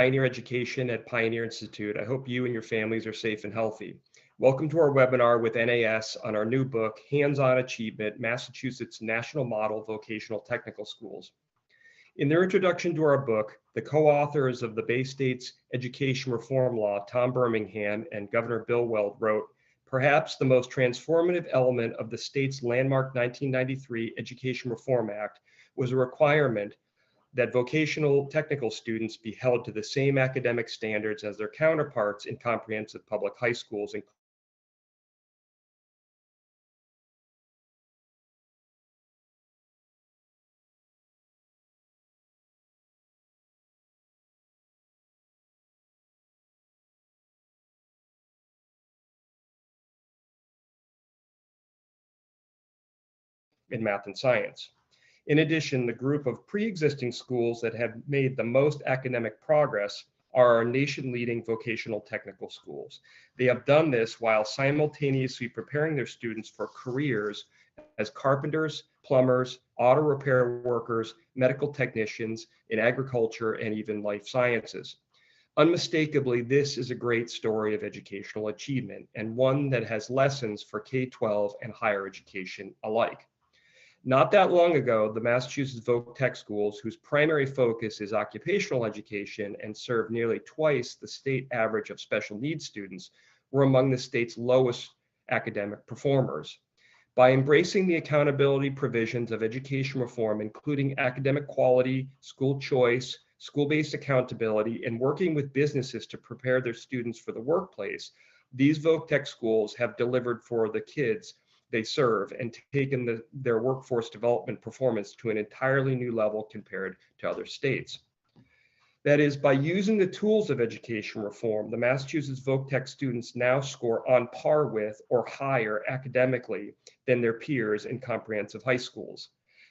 Pioneer Education at Pioneer Institute. I hope you and your families are safe and healthy. Welcome to our webinar with NAS on our new book, Hands-On Achievement, Massachusetts National Model Vocational Technical Schools. In their introduction to our book, the co-authors of the Bay State's Education Reform Law, Tom Birmingham and Governor Bill Weld, wrote, perhaps the most transformative element of the state's landmark 1993 Education Reform Act was a requirement that vocational technical students be held to the same academic standards as their counterparts in comprehensive public high schools, in math and science. In addition, the group of pre-existing schools that have made the most academic progress are our nation-leading vocational technical schools. They have done this while simultaneously preparing their students for careers as carpenters, plumbers, auto repair workers, medical technicians, in agriculture, and even life sciences. Unmistakably, this is a great story of educational achievement and one that has lessons for K-12 and higher education alike. Not that long ago, the Massachusetts Voc Tech schools, whose primary focus is occupational education and serve nearly twice the state average of special needs students, were among the state's lowest academic performers. By embracing the accountability provisions of education reform, including academic quality, school choice, school-based accountability, and working with businesses to prepare their students for the workplace, these Voc Tech schools have delivered for the kids they serve and taken their workforce development performance to an entirely new level compared to other states. That is, by using the tools of education reform, the Massachusetts Voc Tech students now score on par with or higher academically than their peers in comprehensive high schools.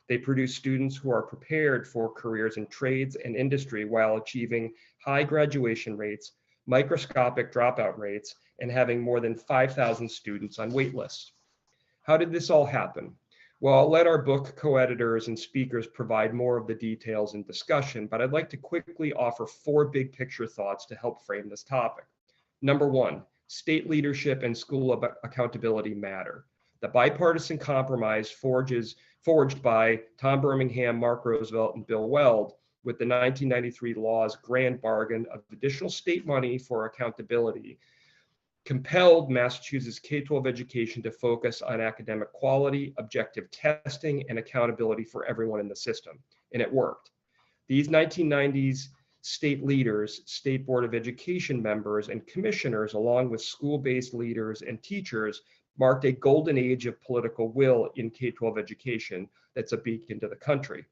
They produce students who are prepared for careers in trades and industry while achieving high graduation rates, microscopic dropout rates, and having more than 5,000 students on wait lists. How did this all happen? Well, I'll let our book co-editors and speakers provide more of the details and discussion, but I'd like to quickly offer 4 big picture thoughts to help frame this topic. Number 1, state leadership and school accountability matter. The bipartisan compromise forged by Tom Birmingham, Mark Roosevelt, and Bill Weld with the 1993 law's grand bargain of additional state money for accountability compelled Massachusetts K-12 education to focus on academic quality, objective testing, and accountability for everyone in the system, and it worked. These 1990s state leaders, State Board of Education members, and commissioners, along with school-based leaders and teachers, marked a golden age of political will in K-12 education that's a beacon to the country.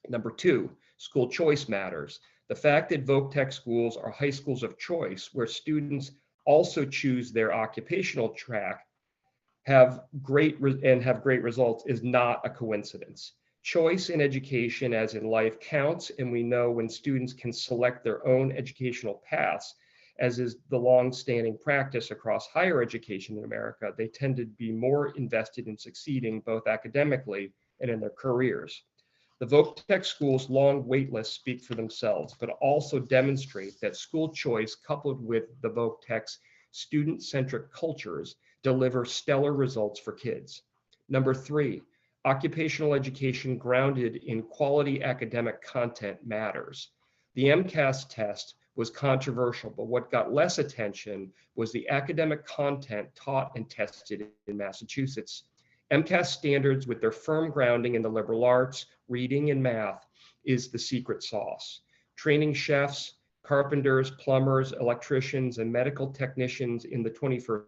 Number 2, school choice matters. The fact that Voc Tech schools are high schools of choice, where students also choose their occupational track, have great results, is not a coincidence. Choice in education, as in life, counts, and we know when students can select their own educational paths, as is the long-standing practice across higher education in America, they tend to be more invested in succeeding both academically and in their careers. The Voc Tech schools' long wait lists speak for themselves, but also demonstrate that school choice coupled with the Voc Tech's student-centric cultures deliver stellar results for kids. Number 3, occupational education grounded in quality academic content matters. The MCAS test was controversial, but what got less attention was the academic content taught and tested in Massachusetts. MCAS standards, with their firm grounding in the liberal arts, reading, and math, is the secret sauce. Training chefs, carpenters, plumbers, electricians, and medical technicians in the 21st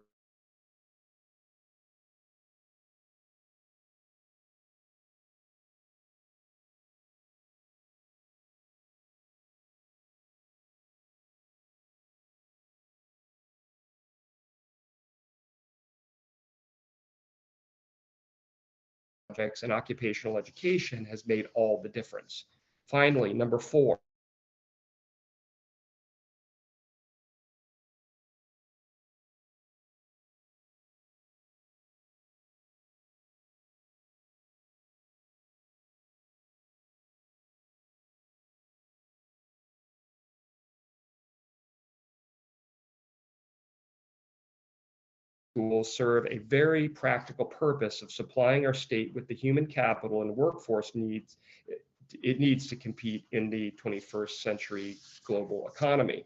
projects and occupational education has made all the difference. Finally, number 4, schools serve a very practical purpose of supplying our state with the human capital and workforce needs it needs to compete in the 21st century global economy.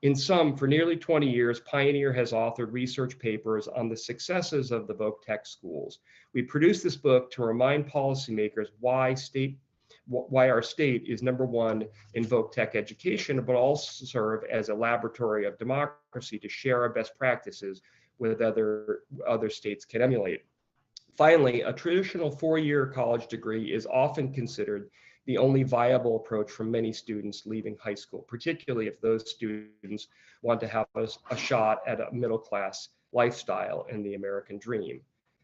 In sum, for nearly 20 years, Pioneer has authored research papers on the successes of the Voc-Tech schools. We produced this book to remind policymakers why our state is #1 in Voc-Tech education, but also serve as a laboratory of democracy to share our best practices with other states can emulate. Finally, a traditional 4-year college degree is often considered the only viable approach for many students leaving high school, particularly if those students want to have a shot at a middle-class lifestyle and the American dream.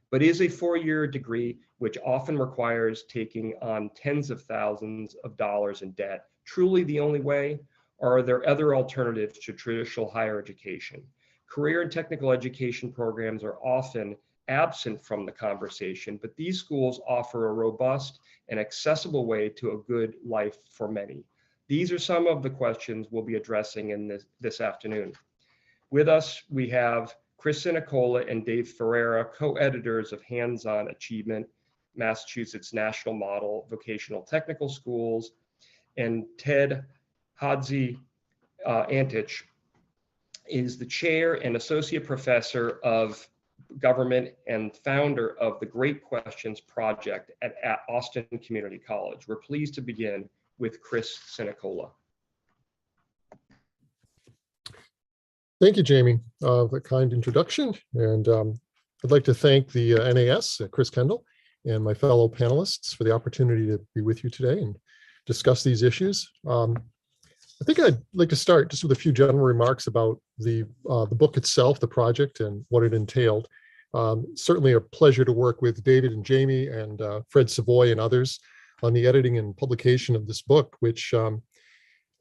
But is a 4-year degree, which often requires taking on tens of thousands of dollars in debt, truly the only way? Or are there other alternatives to traditional higher education? Career and technical education programs are often absent from the conversation, but these schools offer a robust and accessible way to a good life for many. These are some of the questions we'll be addressing in this afternoon. With us, we have Chris Sinacola and Dave Ferreira, co-editors of Hands-On Achievement, Massachusetts National Model Vocational-Technical Schools, and Ted Hadzi-Antich is the chair and associate professor of government and founder of the Great Questions Project at Austin Community College. We're pleased to begin with Chris Sinacola. Thank you, Jamie, for the kind introduction. And I'd like to thank the NAS, Chris Kendall, and my fellow panelists for the opportunity to be with you today and discuss these issues. I think I'd like to start just with a few general remarks about the book itself, the project, and what it entailed. Certainly a pleasure to work with David and Jamie and Fred Savoy and others on the editing and publication of this book, which on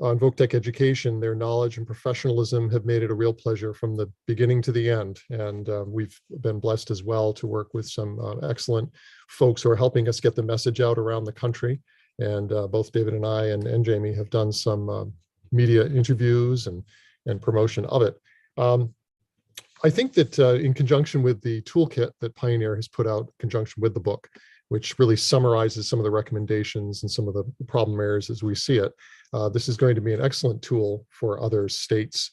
Voc-Tech education, their knowledge and professionalism have made it a real pleasure from the beginning to the end. And we've been blessed as well to work with some excellent folks who are helping us get the message out around the country. And both David and I and Jamie have done some media interviews and promotion of it. I think that in conjunction with the toolkit that Pioneer has put out in conjunction with the book, which really summarizes some of the recommendations and some of the problem areas as we see it, this is going to be an excellent tool for other states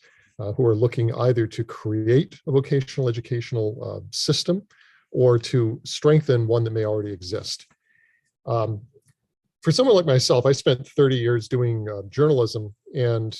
who are looking either to create a vocational educational system or to strengthen one that may already exist. For someone like myself, I spent 30 years doing journalism, and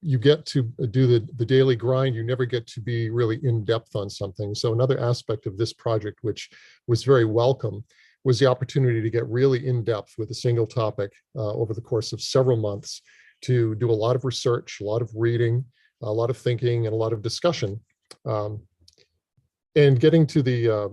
you get to do the daily grind. You never get to be really in depth on something. So another aspect of this project, which was very welcome, was the opportunity to get really in depth with a single topic over the course of several months to do a lot of research, a lot of reading, a lot of thinking, and a lot of discussion. And getting to the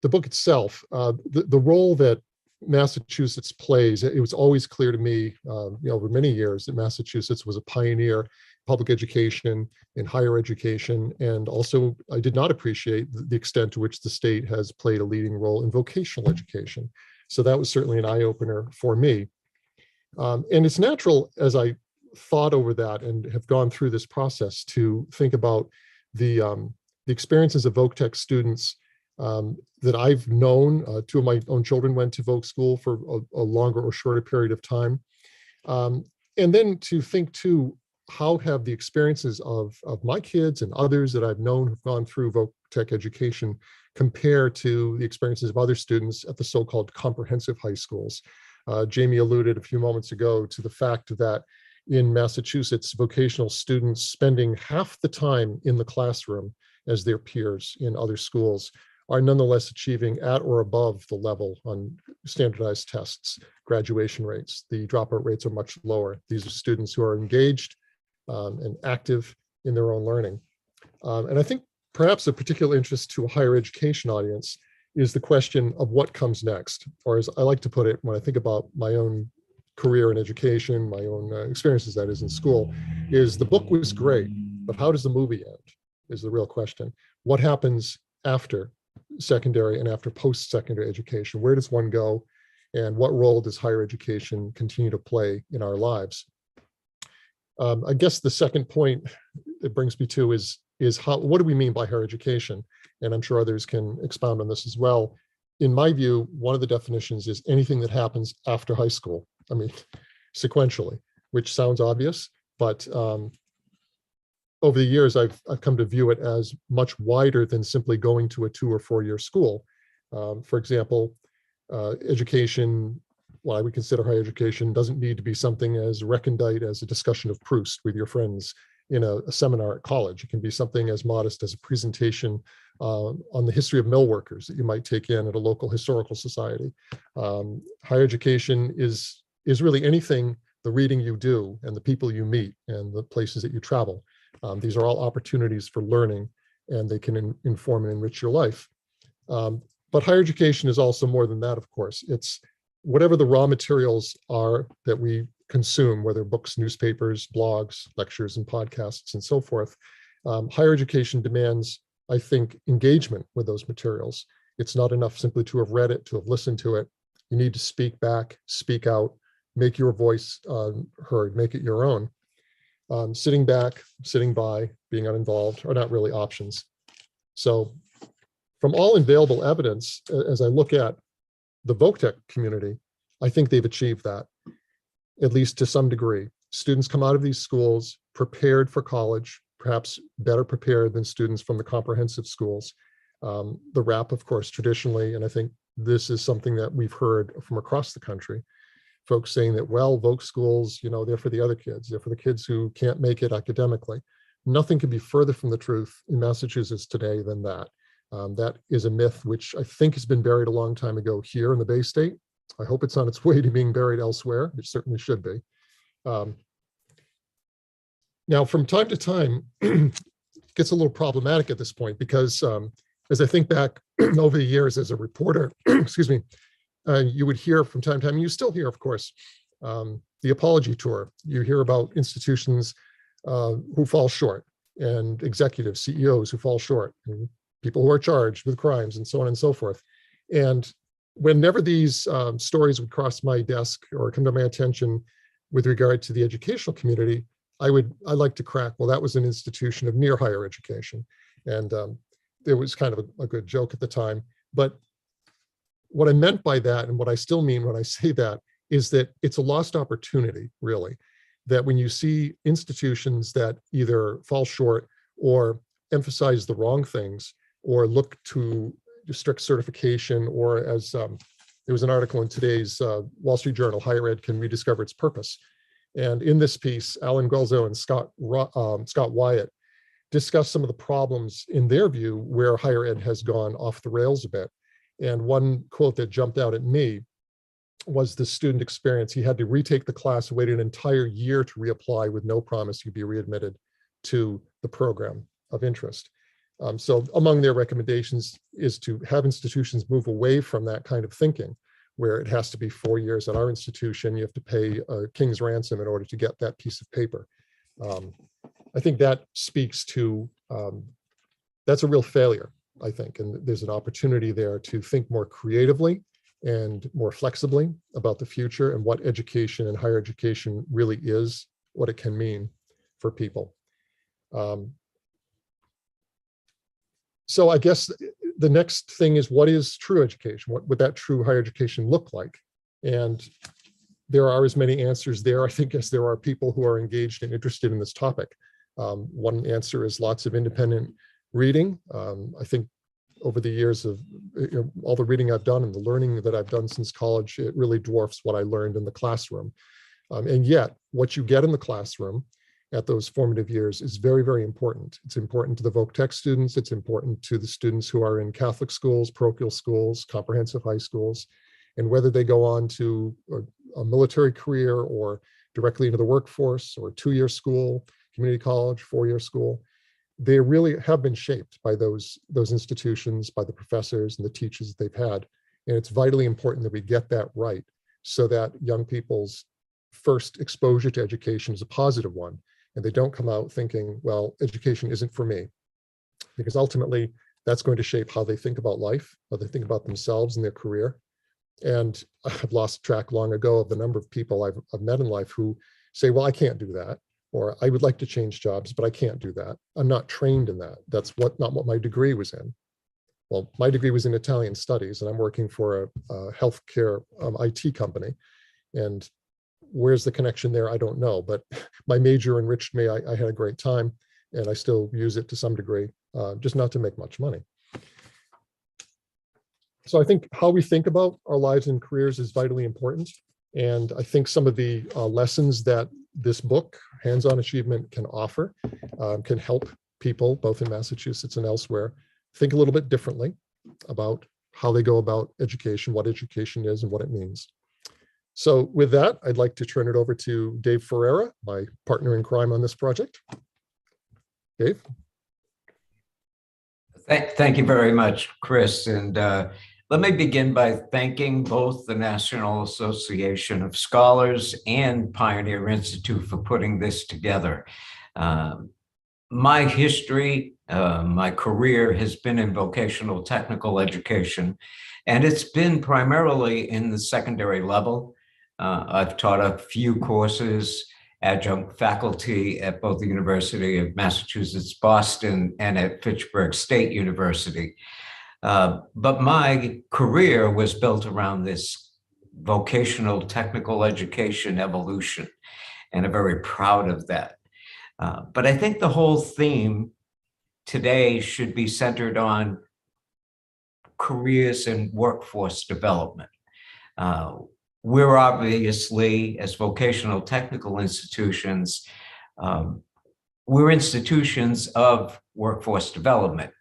book itself, the role that Massachusetts plays, it was always clear to me over many years that Massachusetts was a pioneer in public education, in higher education, and also I did not appreciate the extent to which the state has played a leading role in vocational education. So that was certainly an eye-opener for me. And it's natural, as I thought over that and have gone through this process, to think about the experiences of Voc-Tech students that I've known. 2 of my own children went to Voc school for a longer or shorter period of time. And then to think too, how have the experiences of my kids and others that I've known who've gone through Voc-Tech education compare to the experiences of other students at the so-called comprehensive high schools. Jamie alluded a few moments ago to the fact that in Massachusetts, vocational students spending half the time in the classroom as their peers in other schools are nonetheless achieving at or above the level on standardized tests, graduation rates. The dropout rates are much lower. These are students who are engaged and active in their own learning. And I think perhaps of particular interest to a higher education audience is the question of what comes next, or as I like to put it when I think about my own career in education, my own experiences, that is, in school, is the book was great, but how does the movie end is the real question. What happens after secondary and after post-secondary education? Where does one go, and what role does higher education continue to play in our lives? I guess the second point it brings me to is what do we mean by higher education? And I'm sure others can expound on this as well. In my view, one of the definitions is anything that happens after high school. I mean, sequentially, which sounds obvious, but over the years, I've come to view it as much wider than simply going to a 2 or 4 year school. For example, education, what I would consider higher education, doesn't need to be something as recondite as a discussion of Proust with your friends in a seminar at college. It can be something as modest as a presentation on the history of mill workers that you might take in at a local historical society. Higher education is really anything, the reading you do and the people you meet and the places that you travel. These are all opportunities for learning, and they can inform and enrich your life. But higher education is also more than that, of course. It's whatever the raw materials are that we consume, whether books, newspapers, blogs, lectures, and podcasts, and so forth. Higher education demands, I think, engagement with those materials. It's not enough simply to have read it, to have listened to it. You need to speak back, speak out, make your voice heard, make it your own. Sitting back, sitting by, being uninvolved are not really options. So from all available evidence, as I look at the VocTech community, I think they've achieved that, at least to some degree. Students come out of these schools prepared for college, perhaps better prepared than students from the comprehensive schools. The RAP, of course, traditionally, and I think this is something that we've heard from across the country, folks saying that, well, Voc schools, they're for the other kids. They're for the kids who can't make it academically. Nothing could be further from the truth in Massachusetts today than that. That is a myth which I think has been buried a long time ago here in the Bay State. I hope it's on its way to being buried elsewhere. It certainly should be. Now, from time to time, it gets a little problematic at this point because as I think back over the years as a reporter, excuse me, you would hear from time to time, and you still hear, of course, the apology tour. You hear about institutions who fall short, and executives, CEOs who fall short, and people who are charged with crimes, and so on and so forth. And whenever these stories would cross my desk or come to my attention with regard to the educational community, I like to crack, well, that was an institution of near higher education. And it was kind of a good joke at the time. But what I meant by that, and what I still mean when I say that, is that it's a lost opportunity, really, that when you see institutions that either fall short or emphasize the wrong things or look to strict certification, or as there was an article in today's Wall Street Journal, Higher Ed Can Rediscover Its Purpose. And in this piece, Alan Guelzo and Scott Wyatt discuss some of the problems in their view where higher ed has gone off the rails a bit. And one quote that jumped out at me was the student experience. He had to retake the class, wait an entire year to reapply with no promise he'd be readmitted to the program of interest. So among their recommendations is to have institutions move away from that kind of thinking, where it has to be 4 years at our institution, you have to pay a king's ransom in order to get that piece of paper. I think that speaks to, that's a real failure, I think, and there's an opportunity there to think more creatively and more flexibly about the future and what education and higher education really is, what it can mean for people. So I guess the next thing is, what is true education? What would that true higher education look like? And there are as many answers there, I think, as there are people who are engaged and interested in this topic. One answer is lots of independent reading. I think over the years of all the reading I've done and the learning that I've done since college, it really dwarfs what I learned in the classroom. And yet, what you get in the classroom at those formative years is very, very important. It's important to the VocTech students. It's important to the students who are in Catholic schools, parochial schools, comprehensive high schools, and whether they go on to a military career or directly into the workforce or a 2-year school, community college, 4-year school, they really have been shaped by those institutions, by the professors and the teachers that they've had. And it's vitally important that we get that right so that young people's first exposure to education is a positive one. And they don't come out thinking, well, education isn't for me. Because ultimately, that's going to shape how they think about life, how they think about themselves and their career. And I've lost track long ago of the number of people I've met in life who say, well, I can't do that. or I would like to change jobs, but I can't do that. I'm not trained in that. That's not what my degree was in. Well, my degree was in Italian studies, and I'm working for a healthcare IT company. And where's the connection there? I don't know, but my major enriched me. I had a great time, and I still use it to some degree, just not to make much money. So I think how we think about our lives and careers is vitally important. And I think some of the lessons that this book, Hands-On Achievement, can offer can help people both in Massachusetts and elsewhere think a little bit differently about how they go about education, what education is, and what it means. So with that, I'd like to turn it over to Dave Ferreira, my partner in crime on this project. Dave? Thank you very much, Chris. And let me begin by thanking both the National Association of Scholars and Pioneer Institute for putting this together. My history, my career has been in vocational technical education, and it's been primarily in the secondary level. I've taught a few courses, adjunct faculty at both the University of Massachusetts, Boston, and at Fitchburg State University. But my career was built around this vocational technical education evolution, and I'm very proud of that. But I think the whole theme today should be centered on careers and workforce development. We're obviously, as vocational technical institutions, we're institutions of workforce development,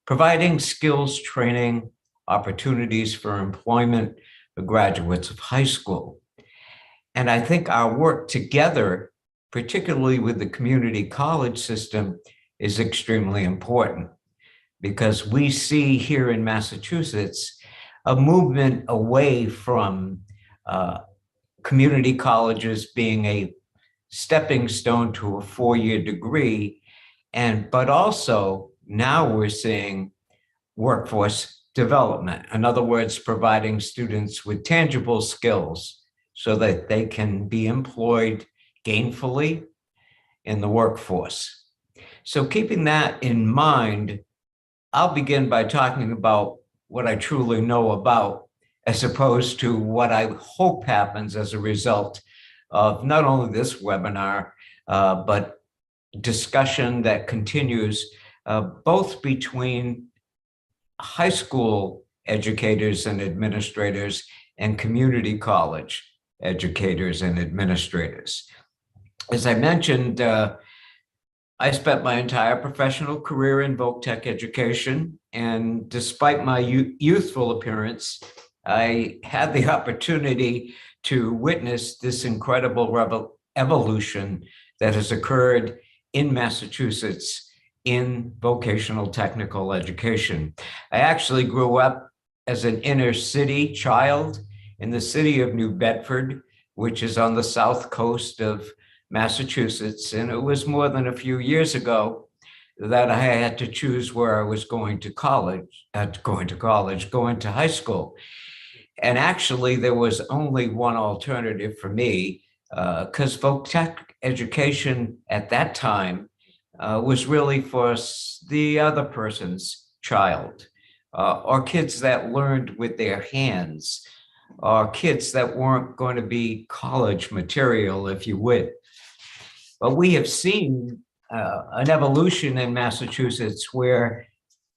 providing skills training, opportunities for employment for graduates of high school. And I think our work together, particularly with the community college system, is extremely important, because we see here in Massachusetts a movement away from community colleges being a stepping stone to a four-year degree, but also now we're seeing workforce development. In other words, providing students with tangible skills so that they can be employed gainfully in the workforce. So keeping that in mind, I'll begin by talking about what I truly know about, as opposed to what I hope happens as a result of not only this webinar, but discussion that continues both between high school educators and administrators and community college educators and administrators. As I mentioned, I spent my entire professional career in voc tech education, and despite my youthful appearance, I had the opportunity to witness this incredible evolution that has occurred in Massachusetts in vocational technical education. I actually grew up as an inner city child in the city of New Bedford, which is on the south coast of Massachusetts. And it was more than a few years ago that I had to choose where I was going to high school. And actually, there was only one alternative for me, because voc tech education at that time was really for the other person's child, or kids that learned with their hands, or kids that weren't going to be college material, if you would. But we have seen an evolution in Massachusetts where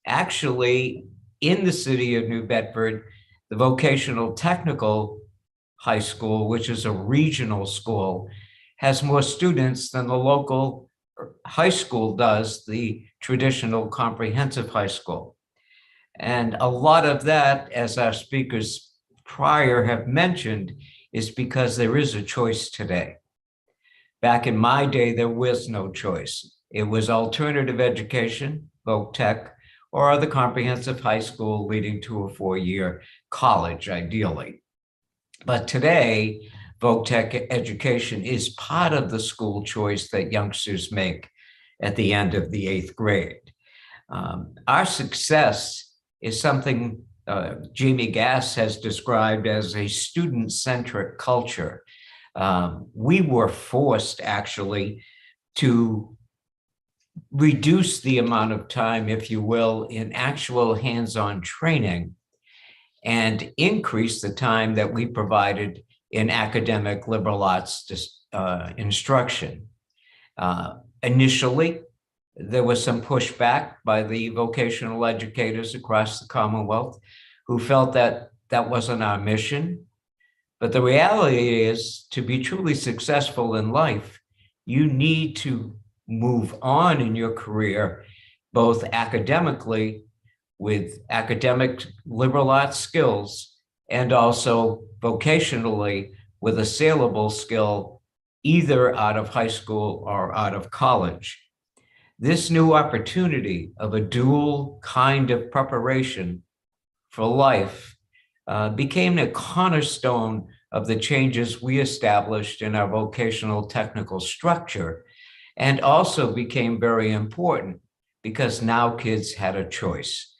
actually in the city of New Bedford, the vocational technical high school, which is a regional school, has more students than the local high school does, the traditional comprehensive high school. And a lot of that, as our speakers prior have mentioned, is because there is a choice today. Back in my day, there was no choice. It was alternative education, voc tech, or the comprehensive high school leading to a four-year college, ideally. But today, voc tech education is part of the school choice that youngsters make at the end of the 8th grade. Our success is something Jamie Gass has described as a student-centric culture. We were forced, actually, to reduce the amount of time, if you will, in actual hands-on training and increase the time that we provided in academic liberal arts instruction. Initially, there was some pushback by the vocational educators across the Commonwealth who felt that that wasn't our mission. But the reality is, to be truly successful in life, you need to move on in your career, both academically with academic liberal arts skills and also vocationally with a saleable skill, either out of high school or out of college. This new opportunity of a dual kind of preparation for life became a cornerstone of the changes we established in our vocational technical structure, and also became very important because now kids had a choice.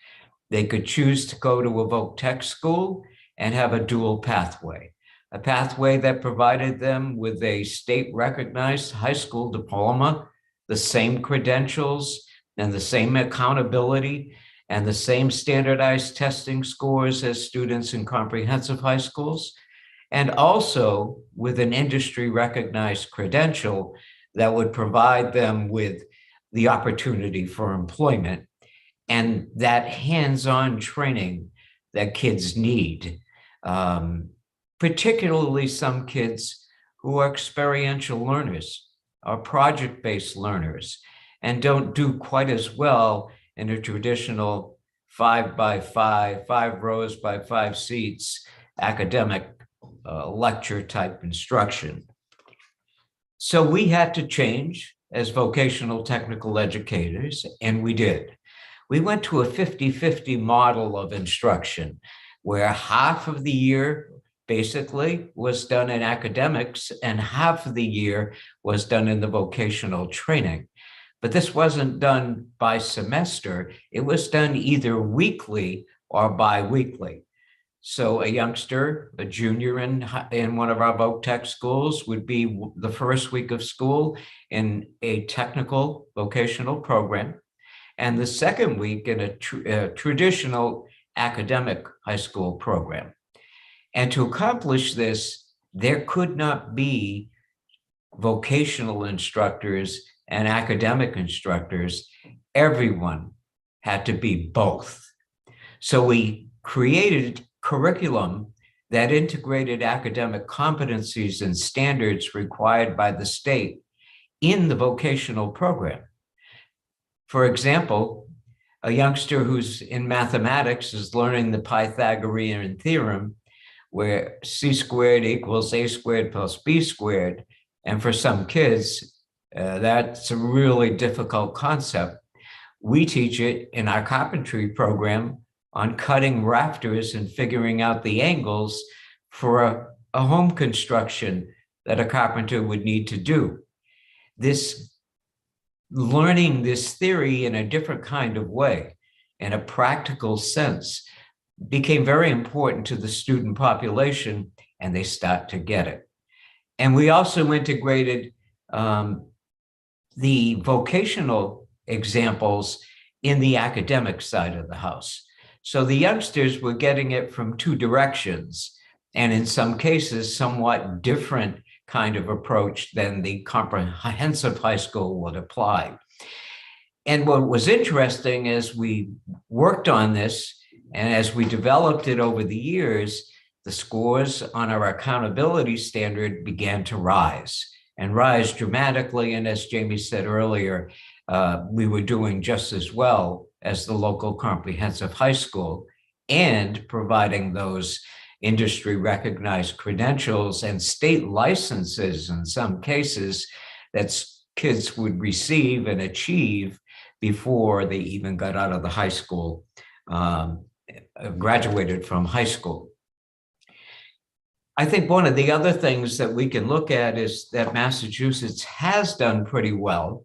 They could choose to go to a voc tech school and have a dual pathway, a pathway that provided them with a state-recognized high school diploma, the same credentials and the same accountability and the same standardized testing scores as students in comprehensive high schools, and also with an industry-recognized credential that would provide them with the opportunity for employment and that hands-on training that kids need, particularly some kids who are experiential learners, are project-based learners, and don't do quite as well in a traditional 5x5, 5 rows by 5 seats academic lecture type instruction. So we had to change as vocational technical educators, and we did. We went to a 50-50 model of instruction, where half of the year basically was done in academics and half of the year was done in the vocational training. But this wasn't done by semester. It was done either weekly or bi-weekly. So a youngster, a junior in one of our voc tech schools would be the first week of school in a technical vocational program, and the second week in a traditional academic high school program. And to accomplish this, there could not be vocational instructors and academic instructors. Everyone had to be both. So we created curriculum that integrated academic competencies and standards required by the state in the vocational program. For example, a youngster who's in mathematics is learning the Pythagorean theorem, where c squared equals a squared plus b squared. And for some kids, that's a really difficult concept. We teach it in our carpentry program on cutting rafters and figuring out the angles for a home construction that a carpenter would need to do. This learning this theory in a different kind of way, in a practical sense, became very important to the student population, and they start to get it. And we also integrated the vocational examples in the academic side of the house. So the youngsters were getting it from two directions, and in some cases, somewhat different kind of approach than the comprehensive high school would apply. And what was interesting as we worked on this, and as we developed it over the years, the scores on our accountability standard began to rise and rise dramatically. And as Jamie said earlier, we were doing just as well as the local comprehensive high school and providing those industry recognized credentials and state licenses in some cases that kids would receive and achieve before they even got out of the high school, graduated from high school. I think one of the other things that we can look at is that Massachusetts has done pretty well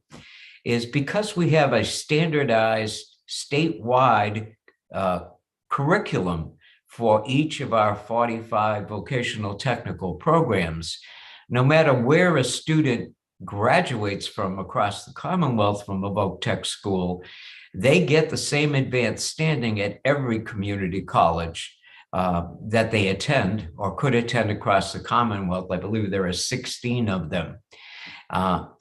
is because we have a standardized statewide curriculum for each of our 45 vocational technical programs. No matter where a student graduates from across the Commonwealth from a Voc Tech school, they get the same advanced standing at every community college that they attend or could attend across the Commonwealth. I believe there are 16 of them.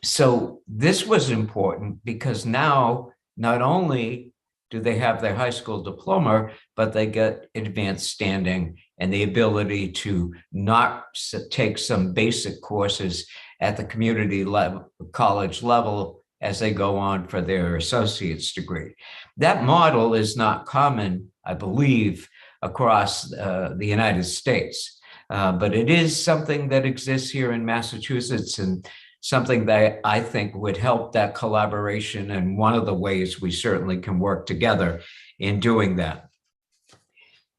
So this was important because now not only do they have their high school diploma, but they get advanced standing and the ability to not take some basic courses at the community level, college level, as they go on for their associate's degree. That model is not common, I believe, across the United States, but it is something that exists here in Massachusetts and something that I think would help that collaboration, and one of the ways we certainly can work together in doing that.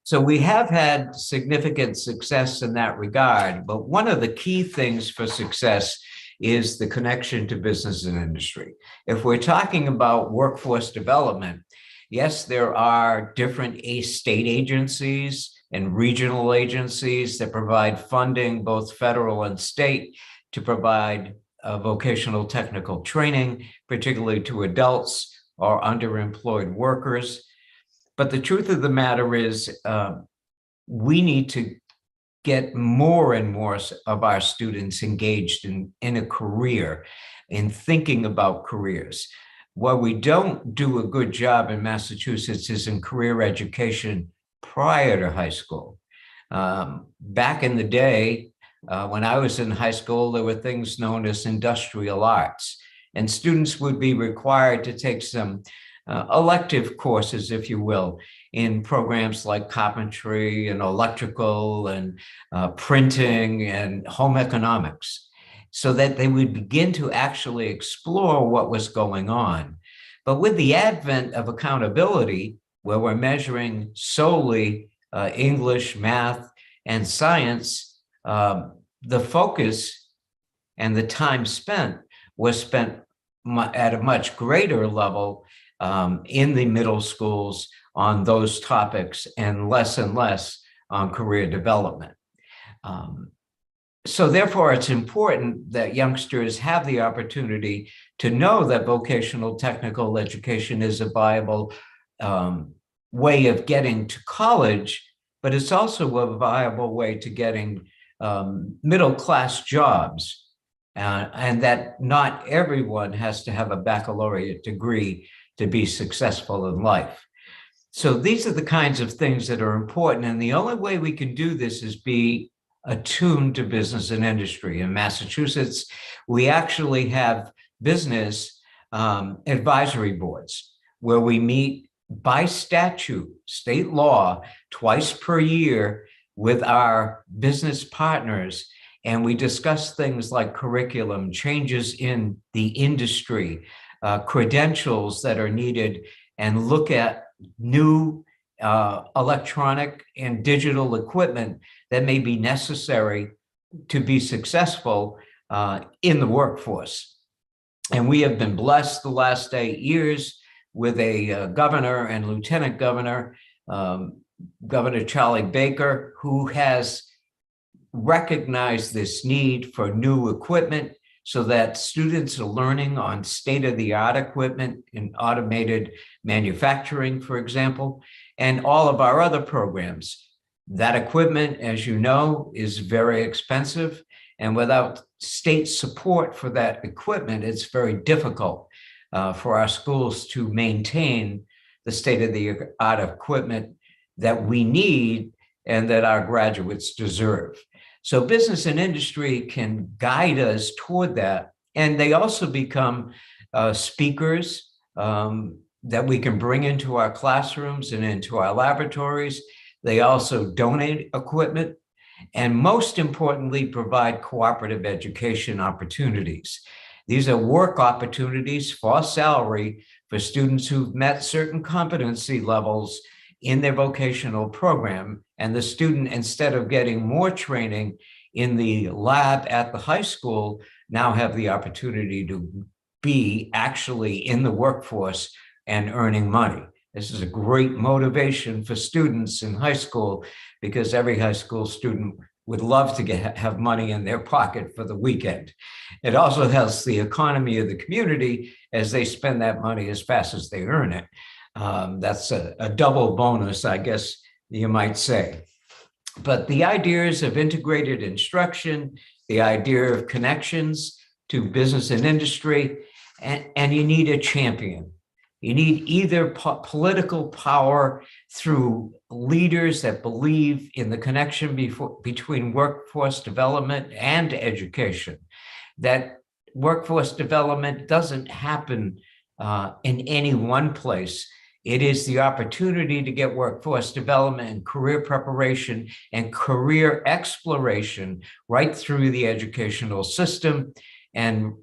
So we have had significant success in that regard, but one of the key things for success is the connection to business and industry. If we're talking about workforce development, yes, there are different state agencies and regional agencies that provide funding, both federal and state, to provide vocational technical training, particularly to adults or underemployed workers. But the truth of the matter is we need to get more and more of our students engaged in a career, in thinking about careers. What we don't do a good job in Massachusetts is in career education prior to high school. Back in the day, when I was in high school, there were things known as industrial arts, and students would be required to take some elective courses, if you will, in programs like carpentry and electrical and printing and home economics, so that they would begin to actually explore what was going on. But with the advent of accountability, where we're measuring solely English, math, and science, the focus and the time spent was spent at a much greater level in the middle schools on those topics and less on career development. So therefore, it's important that youngsters have the opportunity to know that vocational technical education is a viable way of getting to college, but it's also a viable way to getting middle-class jobs, and that not everyone has to have a baccalaureate degree to be successful in life. So these are the kinds of things that are important, and the only way we can do this is be attuned to business and industry. In Massachusetts, we actually have business advisory boards where we meet by statute, state law, twice per year with our business partners, and we discuss things like curriculum, changes in the industry, credentials that are needed, and look at new electronic and digital equipment that may be necessary to be successful in the workforce. And we have been blessed the last 8 years with a governor and lieutenant governor, Governor Charlie Baker, who has recognized this need for new equipment so that students are learning on state-of-the-art equipment in automated manufacturing, for example, and all of our other programs. That equipment, as you know, is very expensive, and without state support for that equipment, it's very difficult for our schools to maintain the state-of-the-art equipment that we need and that our graduates deserve. So business and industry can guide us toward that. And they also become speakers that we can bring into our classrooms and into our laboratories. They also donate equipment, and most importantly, provide cooperative education opportunities. These are work opportunities for salary for students who've met certain competency levels in their vocational program. And the student, instead of getting more training in the lab at the high school, now have the opportunity to be actually in the workforce and earning money. This is a great motivation for students in high school, because every high school student would love to have money in their pocket for the weekend. It also helps the economy of the community as they spend that money as fast as they earn it. That's a double bonus, I guess you might say. But the ideas of integrated instruction, the idea of connections to business and industry, and you need a champion. You need either political power through leaders that believe in the connection between workforce development and education. That workforce development doesn't happen in any one place. It is the opportunity to get workforce development and career preparation and career exploration right through the educational system. And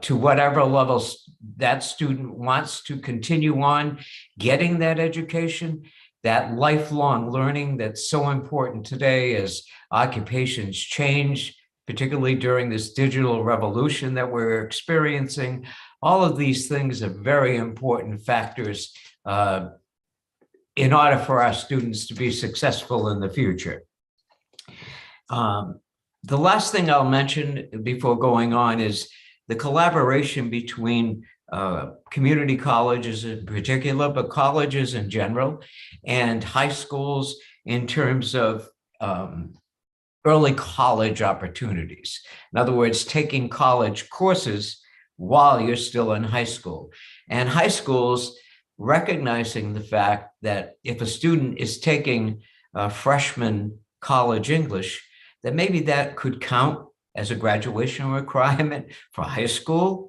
to whatever levels that student wants to continue on getting that education, that lifelong learning that's so important today as occupations change, particularly during this digital revolution that we're experiencing. All of these things are very important factors in order for our students to be successful in the future. The last thing I'll mention before going on is the collaboration between community colleges in particular, but colleges in general, and high schools in terms of early college opportunities. In other words, taking college courses while you're still in high school. And high schools recognizing the fact that if a student is taking freshman college English, that maybe that could count as a graduation requirement for high school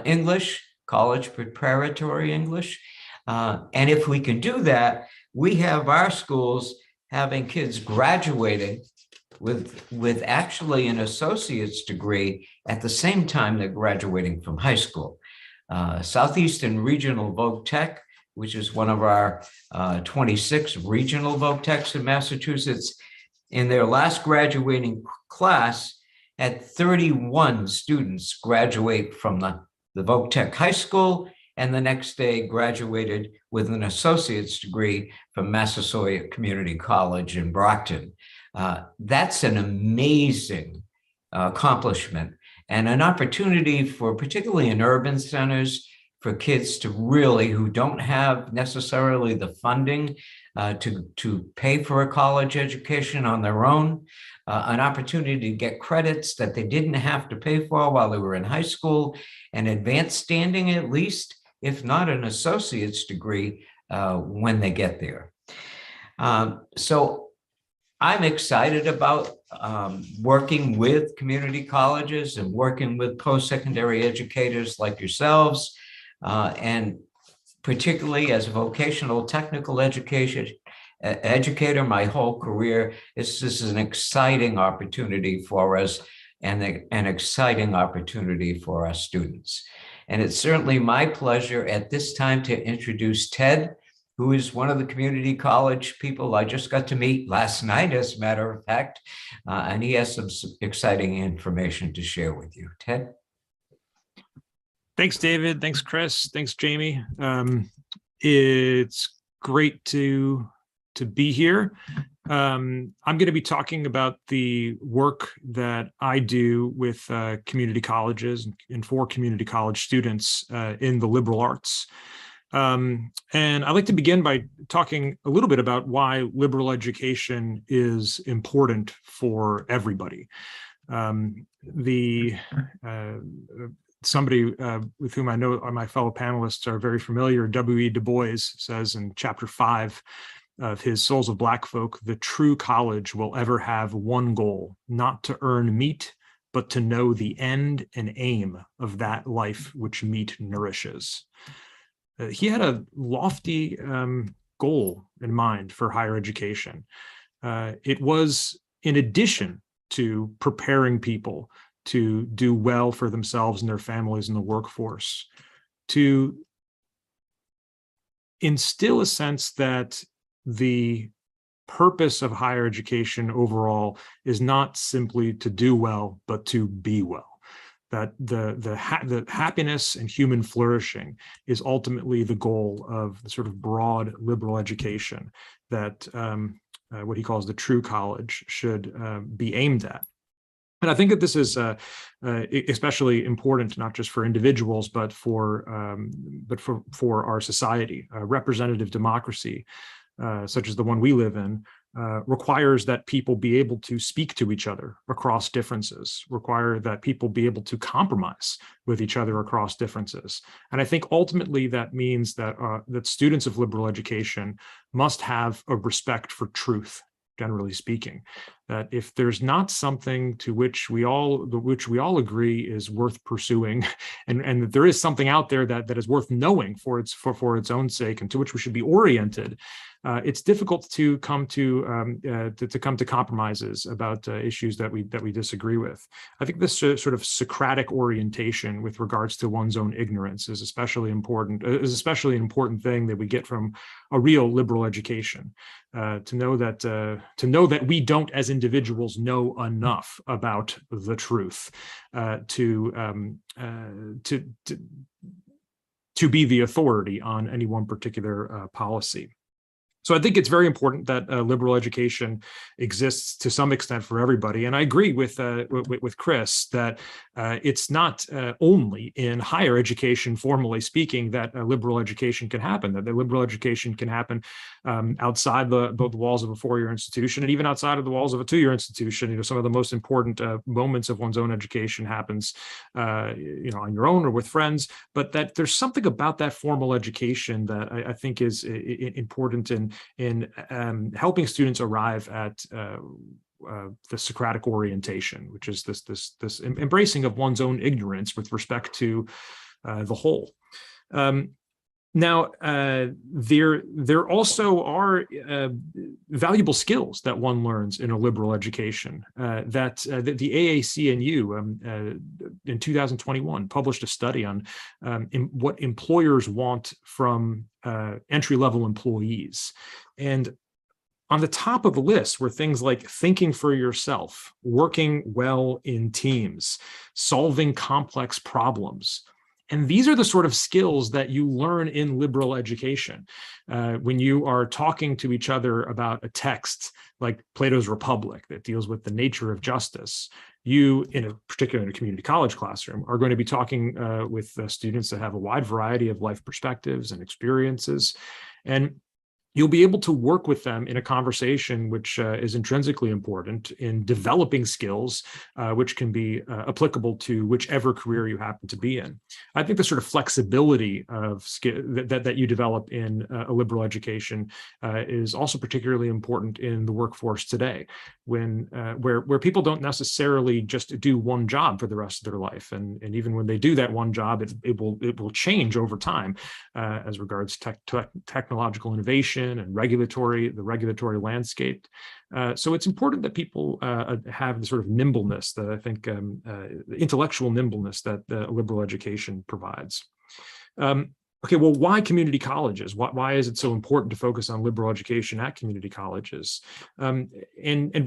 English, college preparatory English. And if we can do that, we have our schools having kids graduating with actually an associate's degree at the same time they're graduating from high school. Southeastern Regional Voc Tech, which is one of our 26 regional Voc Techs in Massachusetts, in their last graduating class, had 31 students graduate from the Voc Tech High School, and the next day graduated with an associate's degree from Massasoit Community College in Brockton. That's an amazing accomplishment and an opportunity for, particularly in urban centers, for kids to really, who don't have necessarily the funding to pay for a college education on their own, an opportunity to get credits that they didn't have to pay for while they were in high school, an advanced standing at least, if not an associate's degree when they get there. So I'm excited about working with community colleges and working with post-secondary educators like yourselves, and particularly as a vocational technical educator my whole career. This is an exciting opportunity for us and an exciting opportunity for our students. And it's certainly my pleasure at this time to introduce Ted, who is one of the community college people I just got to meet last night, as a matter of fact, and he has some exciting information to share with you. Ted? Thanks, David. Thanks, Chris. Thanks, Jamie. It's great to be here. I'm going to be talking about the work that I do with community colleges and for community college students in the liberal arts. And I'd like to begin by talking a little bit about why liberal education is important for everybody. Somebody with whom I know my fellow panelists are very familiar, W.E. Du Bois, says in chapter 5 of his Souls of Black Folk, the true college will ever have one goal, not to earn meat, but to know the end and aim of that life which meat nourishes. He had a lofty goal in mind for higher education. It was in addition to preparing people to do well for themselves and their families in the workforce, to instill a sense that the purpose of higher education overall is not simply to do well, but to be well. That the happiness and human flourishing is ultimately the goal of the sort of broad liberal education that what he calls the true college, should be aimed at. And I think that this is especially important, not just for individuals, but for our society. Representative democracy, such as the one we live in, requires that people be able to speak to each other across differences, require that people be able to compromise with each other across differences. And I think ultimately that means that that students of liberal education must have a respect for truth, generally speaking, that if there's not something to which we all agree is worth pursuing, and that there is something out there that is worth knowing for its own sake, and to which we should be oriented, it's difficult to come to compromises about issues that we disagree with. I think this sort of Socratic orientation with regards to one's own ignorance is especially important. Is especially an important thing that we get from a real liberal education. To know that we don't, as individuals, know enough about the truth to be the authority on any one particular policy. So I think it's very important that liberal education exists to some extent for everybody. And I agree with Chris that it's not only in higher education, formally speaking, that liberal education can happen, that the liberal education can happen outside the walls of a four-year institution, and even outside of the walls of a two-year institution. You know, some of the most important moments of one's own education happens, you know, on your own or with friends, but that there's something about that formal education that I think is important in helping students arrive at the Socratic orientation, which is this embracing of one's own ignorance with respect to the whole. Now, there also are valuable skills that one learns in a liberal education. That the AAC&U in 2021 published a study on what employers want from entry-level employees. And on the top of the list were things like thinking for yourself, working well in teams, solving complex problems. And these are the sort of skills that you learn in liberal education. When you are talking to each other about a text like Plato's Republic that deals with the nature of justice, you, particularly in a community college classroom, are going to be talking with students that have a wide variety of life perspectives and experiences. And you'll be able to work with them in a conversation which is intrinsically important in developing skills which can be applicable to whichever career you happen to be in. I think the sort of flexibility of skill that you develop in a liberal education is also particularly important in the workforce today, when where people don't necessarily just do one job for the rest of their life, and even when they do that one job, it will change over time as regards technological innovation and the regulatory landscape. So it's important that people have the sort of nimbleness that I think, intellectual nimbleness that liberal education provides. Okay, well, why community colleges? Why is it so important to focus on liberal education at community colleges? And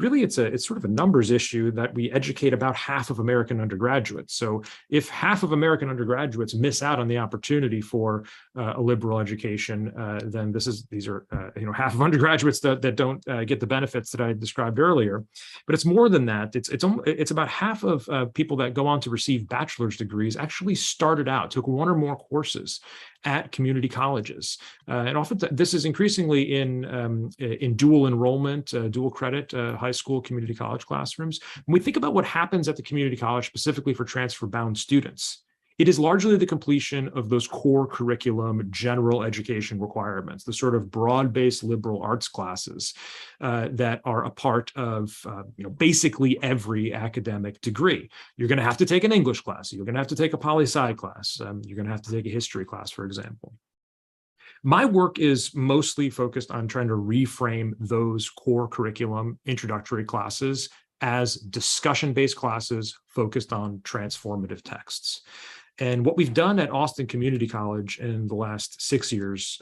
really, it's sort of a numbers issue that we educate about half of American undergraduates. So if half of American undergraduates miss out on the opportunity for a liberal education, then these are half of undergraduates that don't get the benefits that I described earlier. But it's more than that. It's about half of people that go on to receive bachelor's degrees actually started out, took one or more courses at community colleges, and often this is increasingly in dual enrollment, dual credit high school community college classrooms. When we think about what happens at the community college specifically for transfer-bound students, it is largely the completion of those core curriculum general education requirements, the sort of broad-based liberal arts classes that are a part of basically every academic degree. You're going to have to take an English class. You're going to have to take a poli-sci class. You're going to have to take a history class, for example. My work is mostly focused on trying to reframe those core curriculum introductory classes as discussion-based classes focused on transformative texts. And what we've done at Austin Community College in the last 6 years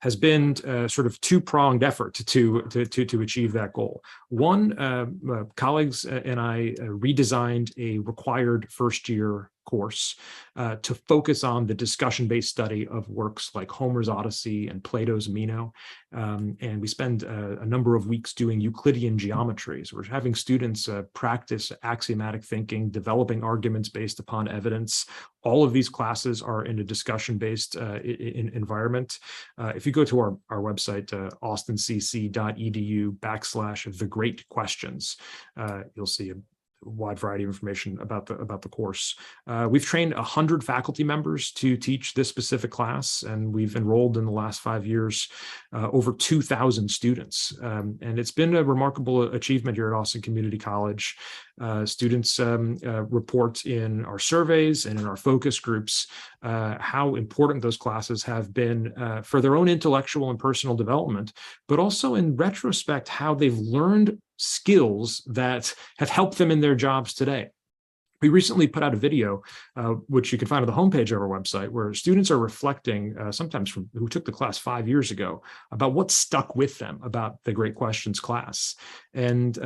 has been sort of two-pronged effort to achieve that goal. One, colleagues and I redesigned a required first-year course to focus on the discussion-based study of works like Homer's Odyssey and Plato's Meno. And we spend a number of weeks doing Euclidean geometry. So we're having students practice axiomatic thinking, developing arguments based upon evidence. All of these classes are in a discussion-based environment. If you go to our website, austincc.edu/thegreatquestions, you'll see a wide variety of information about the course. We've trained 100 faculty members to teach this specific class, and we've enrolled in the last 5 years over 2,000 students. And it's been a remarkable achievement here at Austin Community College. Students report in our surveys and in our focus groups how important those classes have been for their own intellectual and personal development, but also in retrospect, how they've learned skills that have helped them in their jobs today. We recently put out a video, which you can find on the homepage of our website, where students are reflecting, sometimes from who took the class 5 years ago, about what stuck with them about the Great Questions class. And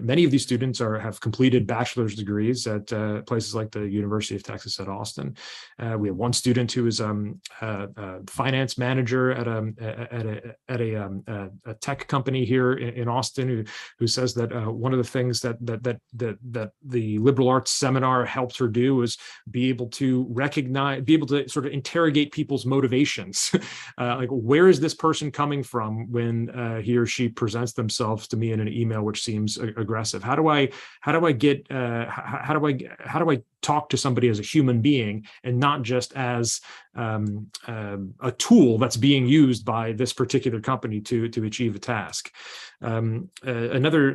many of these students have completed bachelor's degrees at places like the University of Texas at Austin. We have one student who is a finance manager at a tech company here in Austin, who says that one of the things that the liberal arts seminar helped her do is be able to sort of interrogate people's motivations. Like, where is this person coming from when he or she presents themselves to me in an email which seems aggressive? How do I talk to somebody as a human being and not just as a tool that's being used by this particular company to achieve a task? Another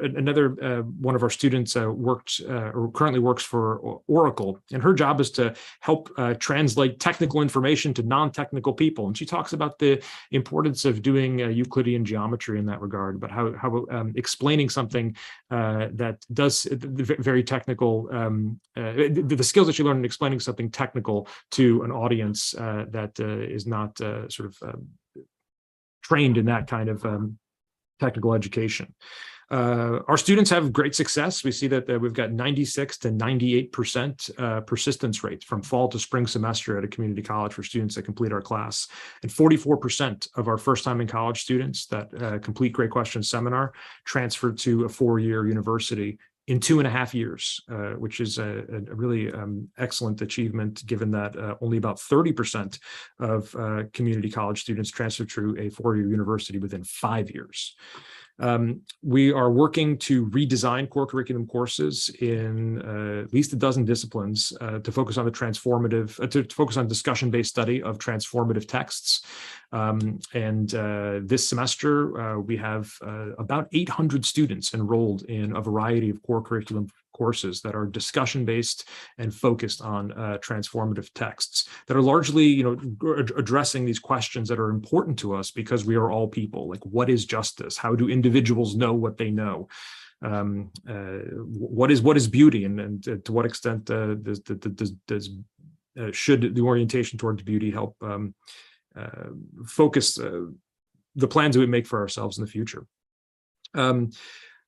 one of our students currently works for Oracle, and her job is to help translate technical information to non-technical people. And she talks about the importance of doing Euclidean geometry in that regard, but how explaining something that does very technical, the skills that you learn in explaining something technical to an audience that is not trained in that kind of technical education. Our students have great success. We see that we've got 96 to 98% persistence rate from fall to spring semester at a community college for students that complete our class. And 44% of our first-time in college students that complete Great Questions seminar transfer to a 4-year university in 2.5 years, which is a really excellent achievement, given that only about 30% of community college students transfer to a 4-year university within 5 years. We are working to redesign core curriculum courses in at least a dozen disciplines to focus on to focus on discussion-based study of transformative texts. This semester, we have about 800 students enrolled in a variety of core curriculum courses that are discussion-based and focused on transformative texts that are largely, addressing these questions that are important to us because we are all people. Like, what is justice? How do individuals know what they know? What is beauty, and to what extent should the orientation towards beauty help focus the plans that we make for ourselves in the future?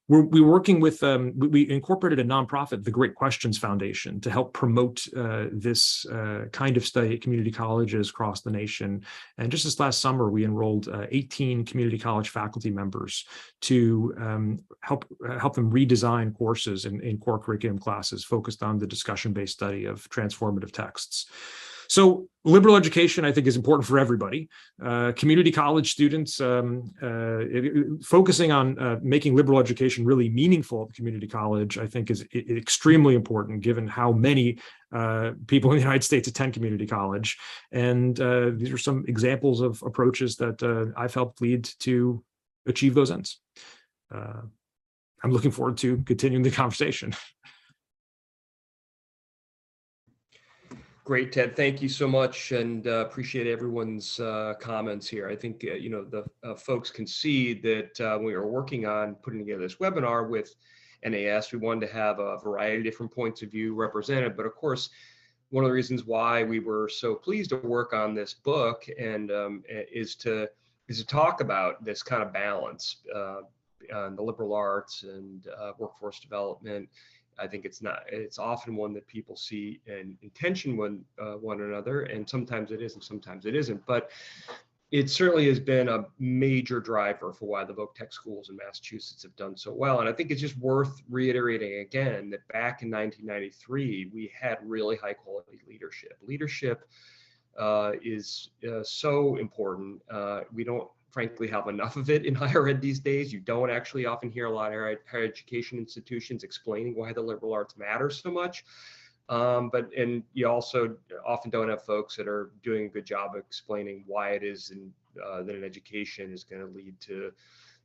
We're working with, we incorporated a nonprofit, the Great Questions Foundation, to help promote this kind of study at community colleges across the nation. And just this last summer, we enrolled 18 community college faculty members to help them redesign courses in core curriculum classes focused on the discussion-based study of transformative texts. So liberal education, I think, is important for everybody. Community college students, focusing on making liberal education really meaningful at community college, I think, is extremely important, given how many people in the United States attend community college. And these are some examples of approaches that I've helped lead to achieve those ends. I'm looking forward to continuing the conversation. Great, Ted. Thank you so much, and appreciate everyone's comments here. I think the folks can see that we are working on putting together this webinar with NAS. We wanted to have a variety of different points of view represented, but of course, one of the reasons why we were so pleased to work on this book and is to talk about this kind of balance on the liberal arts and workforce development I think it's often one that people see in intention with one another, and sometimes it is and sometimes it isn't. But it certainly has been a major driver for why the Voc-Tech schools in Massachusetts have done so well. And I think it's just worth reiterating again that back in 1993, we had really high quality leadership. Leadership is so important. We don't frankly have enough of it in higher ed these days. You don't actually often hear a lot of higher education institutions explaining why the liberal arts matter so much. And you also often don't have folks that are doing a good job of explaining why it is that an education is going to lead to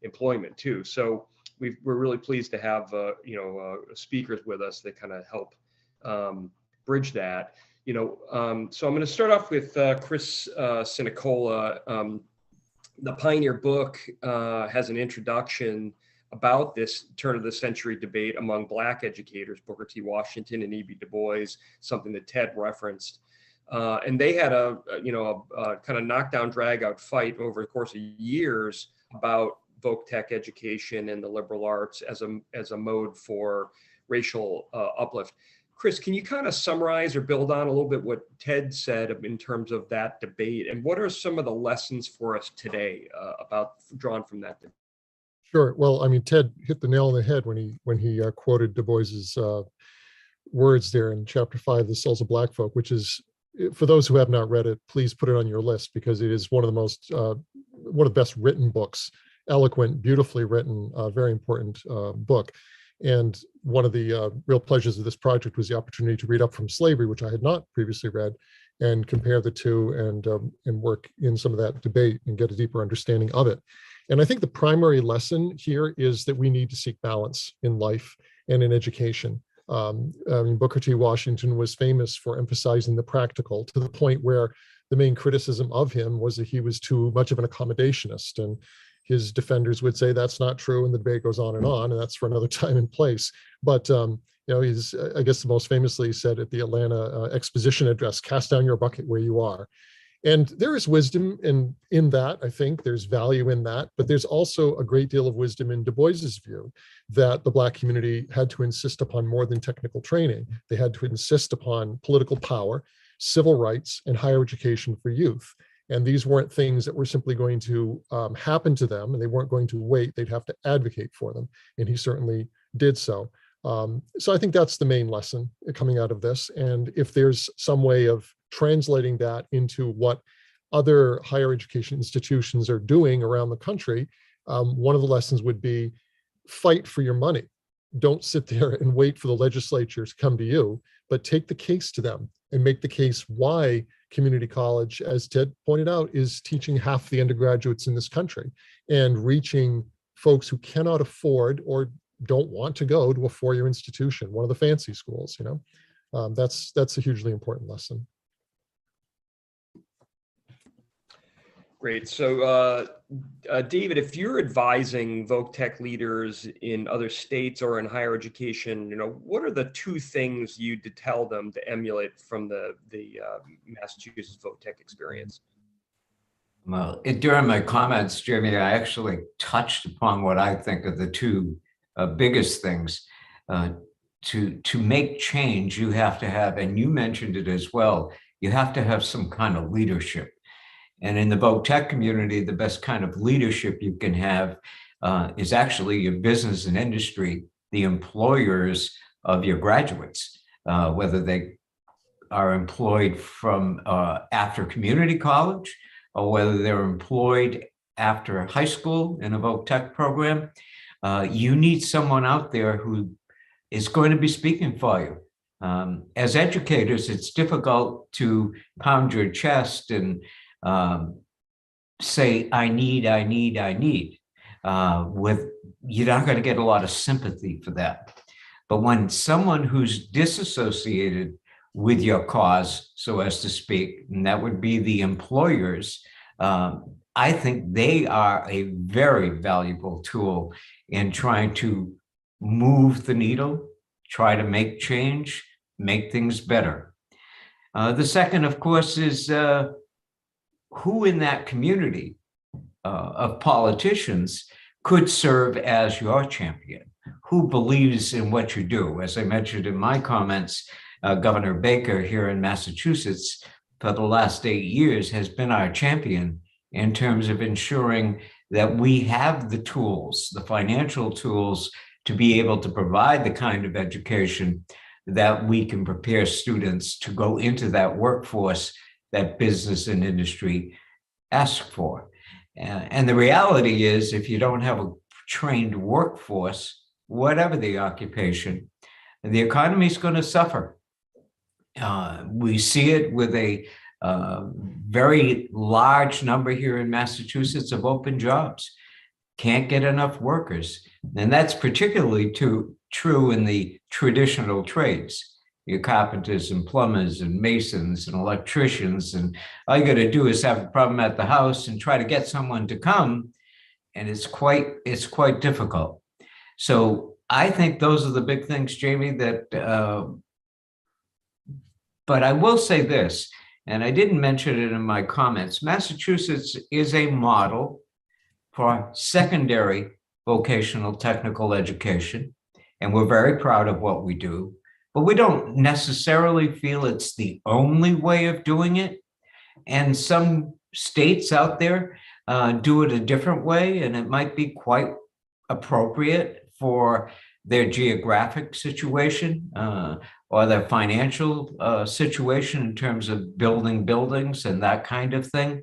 employment too. So we're really pleased to have speakers with us that kind of help bridge that. So I'm going to start off with Chris Sinacola. The Pioneer book has an introduction about this turn of the century debate among Black educators, Booker T. Washington and E.B. Du Bois, something that Ted referenced. And they had a kind of knockdown, drag out fight over the course of years about Voc-Tech education and the liberal arts as a mode for racial uplift. Chris, can you kind of summarize or build on a little bit what Ted said in terms of that debate, and what are some of the lessons for us today drawn from that debate? Sure. Well, I mean, Ted hit the nail on the head when he quoted Du Bois's words there in chapter 5, "The Souls of Black Folk," which is, for those who have not read it, please put it on your list, because it is one of the best written books, eloquent, beautifully written, very important book. And one of the real pleasures of this project was the opportunity to read Up from Slavery, which I had not previously read, and compare the two and work in some of that debate and get a deeper understanding of it. And I think the primary lesson here is that we need to seek balance in life and in education. Booker T. Washington was famous for emphasizing the practical, to the point where the main criticism of him was that he was too much of an accommodationist. And his defenders would say that's not true, and the debate goes on, and that's for another time and place. But he's, I guess, the most famously said at the Atlanta Exposition Address, "Cast down your bucket where you are." And there is wisdom in that. I think there's value in that, but there's also a great deal of wisdom in Du Bois's view that the Black community had to insist upon more than technical training. They had to insist upon political power, civil rights, and higher education for youth. And these weren't things that were simply going to happen to them, and they weren't going to wait. They'd have to advocate for them, and he certainly did so. So I think that's the main lesson coming out of this. And if there's some way of translating that into what other higher education institutions are doing around the country, one of the lessons would be fight for your money. Don't sit there and wait for the legislature to come to you, but take the case to them and make the case why community college, as Ted pointed out, is teaching half the undergraduates in this country and reaching folks who cannot afford or don't want to go to a four-year institution, one of the fancy schools. That's a hugely important lesson. Great. So, David, if you're advising Voc-Tech leaders in other states or in higher education, what are the two things you'd tell them to emulate from the Massachusetts Voc-Tech experience? Well, during my comments, Jeremy, I actually touched upon what I think are the two biggest things. To make change, you have to have, and you mentioned it as well, you have to have some kind of leadership. And in the Voc-Tech community, the best kind of leadership you can have is actually your business and industry, the employers of your graduates, whether they are employed from after community college or whether they're employed after high school in a Voc-Tech program. You need someone out there who is going to be speaking for you. As educators, it's difficult to pound your chest and say, I need. You're not going to get a lot of sympathy for that. But when someone who's disassociated with your cause, so as to speak, and that would be the employers, I think they are a very valuable tool in trying to move the needle, try to make change, make things better. The second, of course, is who in that community of politicians could serve as your champion. who believes in what you do. As I mentioned in my comments, Governor Baker here in Massachusetts for the last 8 years has been our champion in terms of ensuring that we have the tools, the financial tools, to be able to provide the kind of education that we can prepare students to go into that workforce that business and industry ask for. And the reality is, if you don't have a trained workforce, whatever the occupation, the economy is going to suffer. We see it with a very large number here in Massachusetts of open jobs. Can't get enough workers. And that's particularly true in the traditional trades. Your carpenters and plumbers and masons and electricians. And all you got to do is have a problem at the house and try to get someone to come. And it's quite difficult. So I think those are the big things, Jamie, that, but I will say this, and I didn't mention it in my comments, Massachusetts is a model for secondary vocational technical education. And we're very proud of what we do, but we don't necessarily feel it's the only way of doing it. And some states out there do it a different way, and it might be quite appropriate for their geographic situation or their financial situation in terms of building buildings and that kind of thing.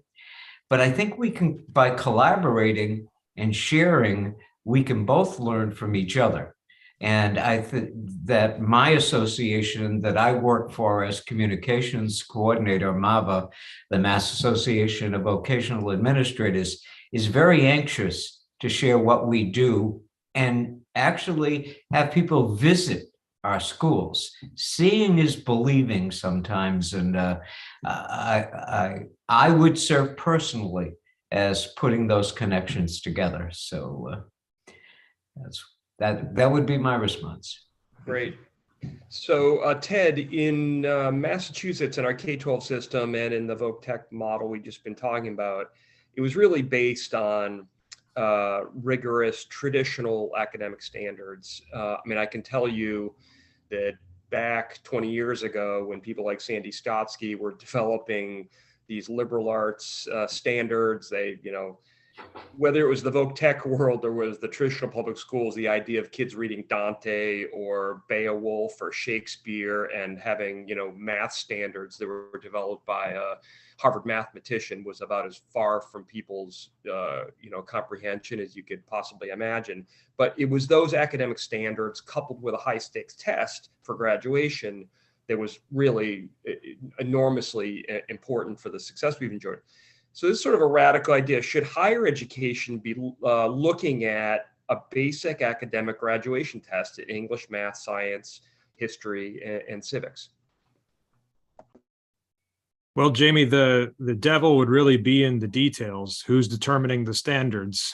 But I think we can, by collaborating and sharing, we can both learn from each other. And I think that my association that I work for as communications coordinator, MAVA, the Mass Association of Vocational Administrators, is very anxious to share what we do and actually have people visit our schools. Seeing is believing sometimes, and I would serve personally as putting those connections together. So that would be my response. Great. So Ted, in Massachusetts, in our K-12 system and in the VocTech model we've just been talking about, it was really based on rigorous traditional academic standards. I mean, I can tell you that back 20 years ago, when people like Sandy Stotsky were developing these liberal arts standards, they, you know, whether it was the VocTech world or was the traditional public schools, the idea of kids reading Dante or Beowulf or Shakespeare and having, you know, math standards that were developed by a Harvard mathematician was about as far from people's, you know, comprehension as you could possibly imagine. But it was those academic standards coupled with a high stakes test for graduation that was really enormously important for the success we've enjoyed. So this is sort of a radical idea. Should higher education be looking at a basic academic graduation test in English, math, science, history, and civics? Well, Jamie, the devil would really be in the details. Who's determining the standards?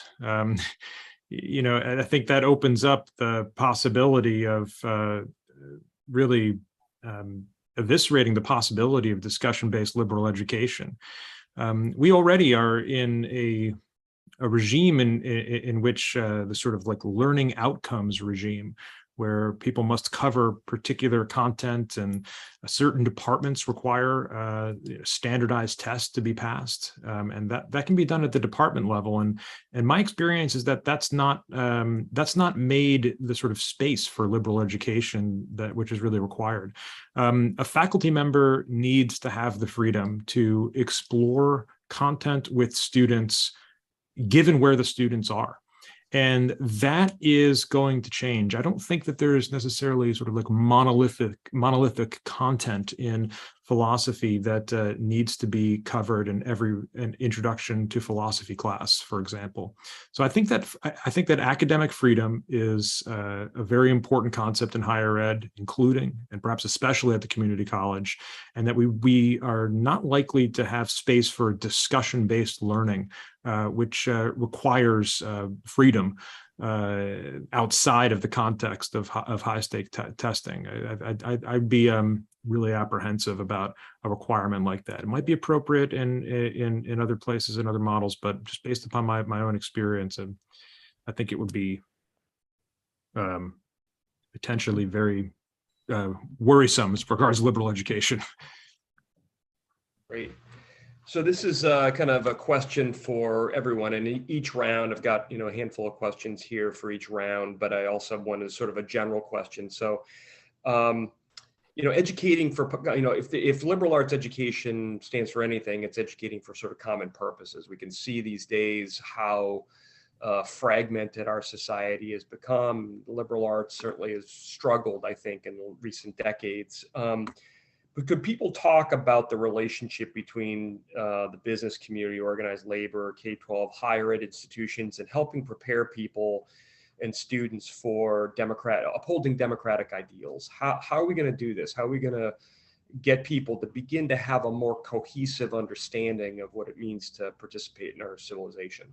You know, I think that opens up the possibility of really eviscerating the possibility of discussion-based liberal education. We already are in a regime in which the sort of like learning outcomes regime, where people must cover particular content and certain departments require standardized tests to be passed, and that can be done at the department level. And my experience is that that's not made the sort of space for liberal education which is really required. A faculty member needs to have the freedom to explore content with students, given where the students are. And that is going to change. I don't think that there is necessarily sort of like monolithic content in philosophy that needs to be covered in an introduction to philosophy class, for example. So I think that academic freedom is a very important concept in higher ed, including and perhaps especially at the community college, and that we are not likely to have space for discussion-based learning, which requires freedom outside of the context of high-stake testing. I'd be really apprehensive about a requirement like that. It might be appropriate in other places and other models, but just based upon my own experience, and I think it would be potentially very worrisome as regards liberal education. Great. So this is kind of a question for everyone, and each round I've got a handful of questions here for each round, but I also have one as sort of a general question. So educating for if liberal arts education stands for anything, it's educating for sort of common purposes. We can see these days how fragmented our society has become. Liberal arts certainly has struggled, I think, in the recent decades. But could people talk about the relationship between the business community, organized labor, K-12, higher ed institutions, and helping prepare people and students for upholding democratic ideals? How are we going to do this? How are we going to get people to begin to have a more cohesive understanding of what it means to participate in our civilization?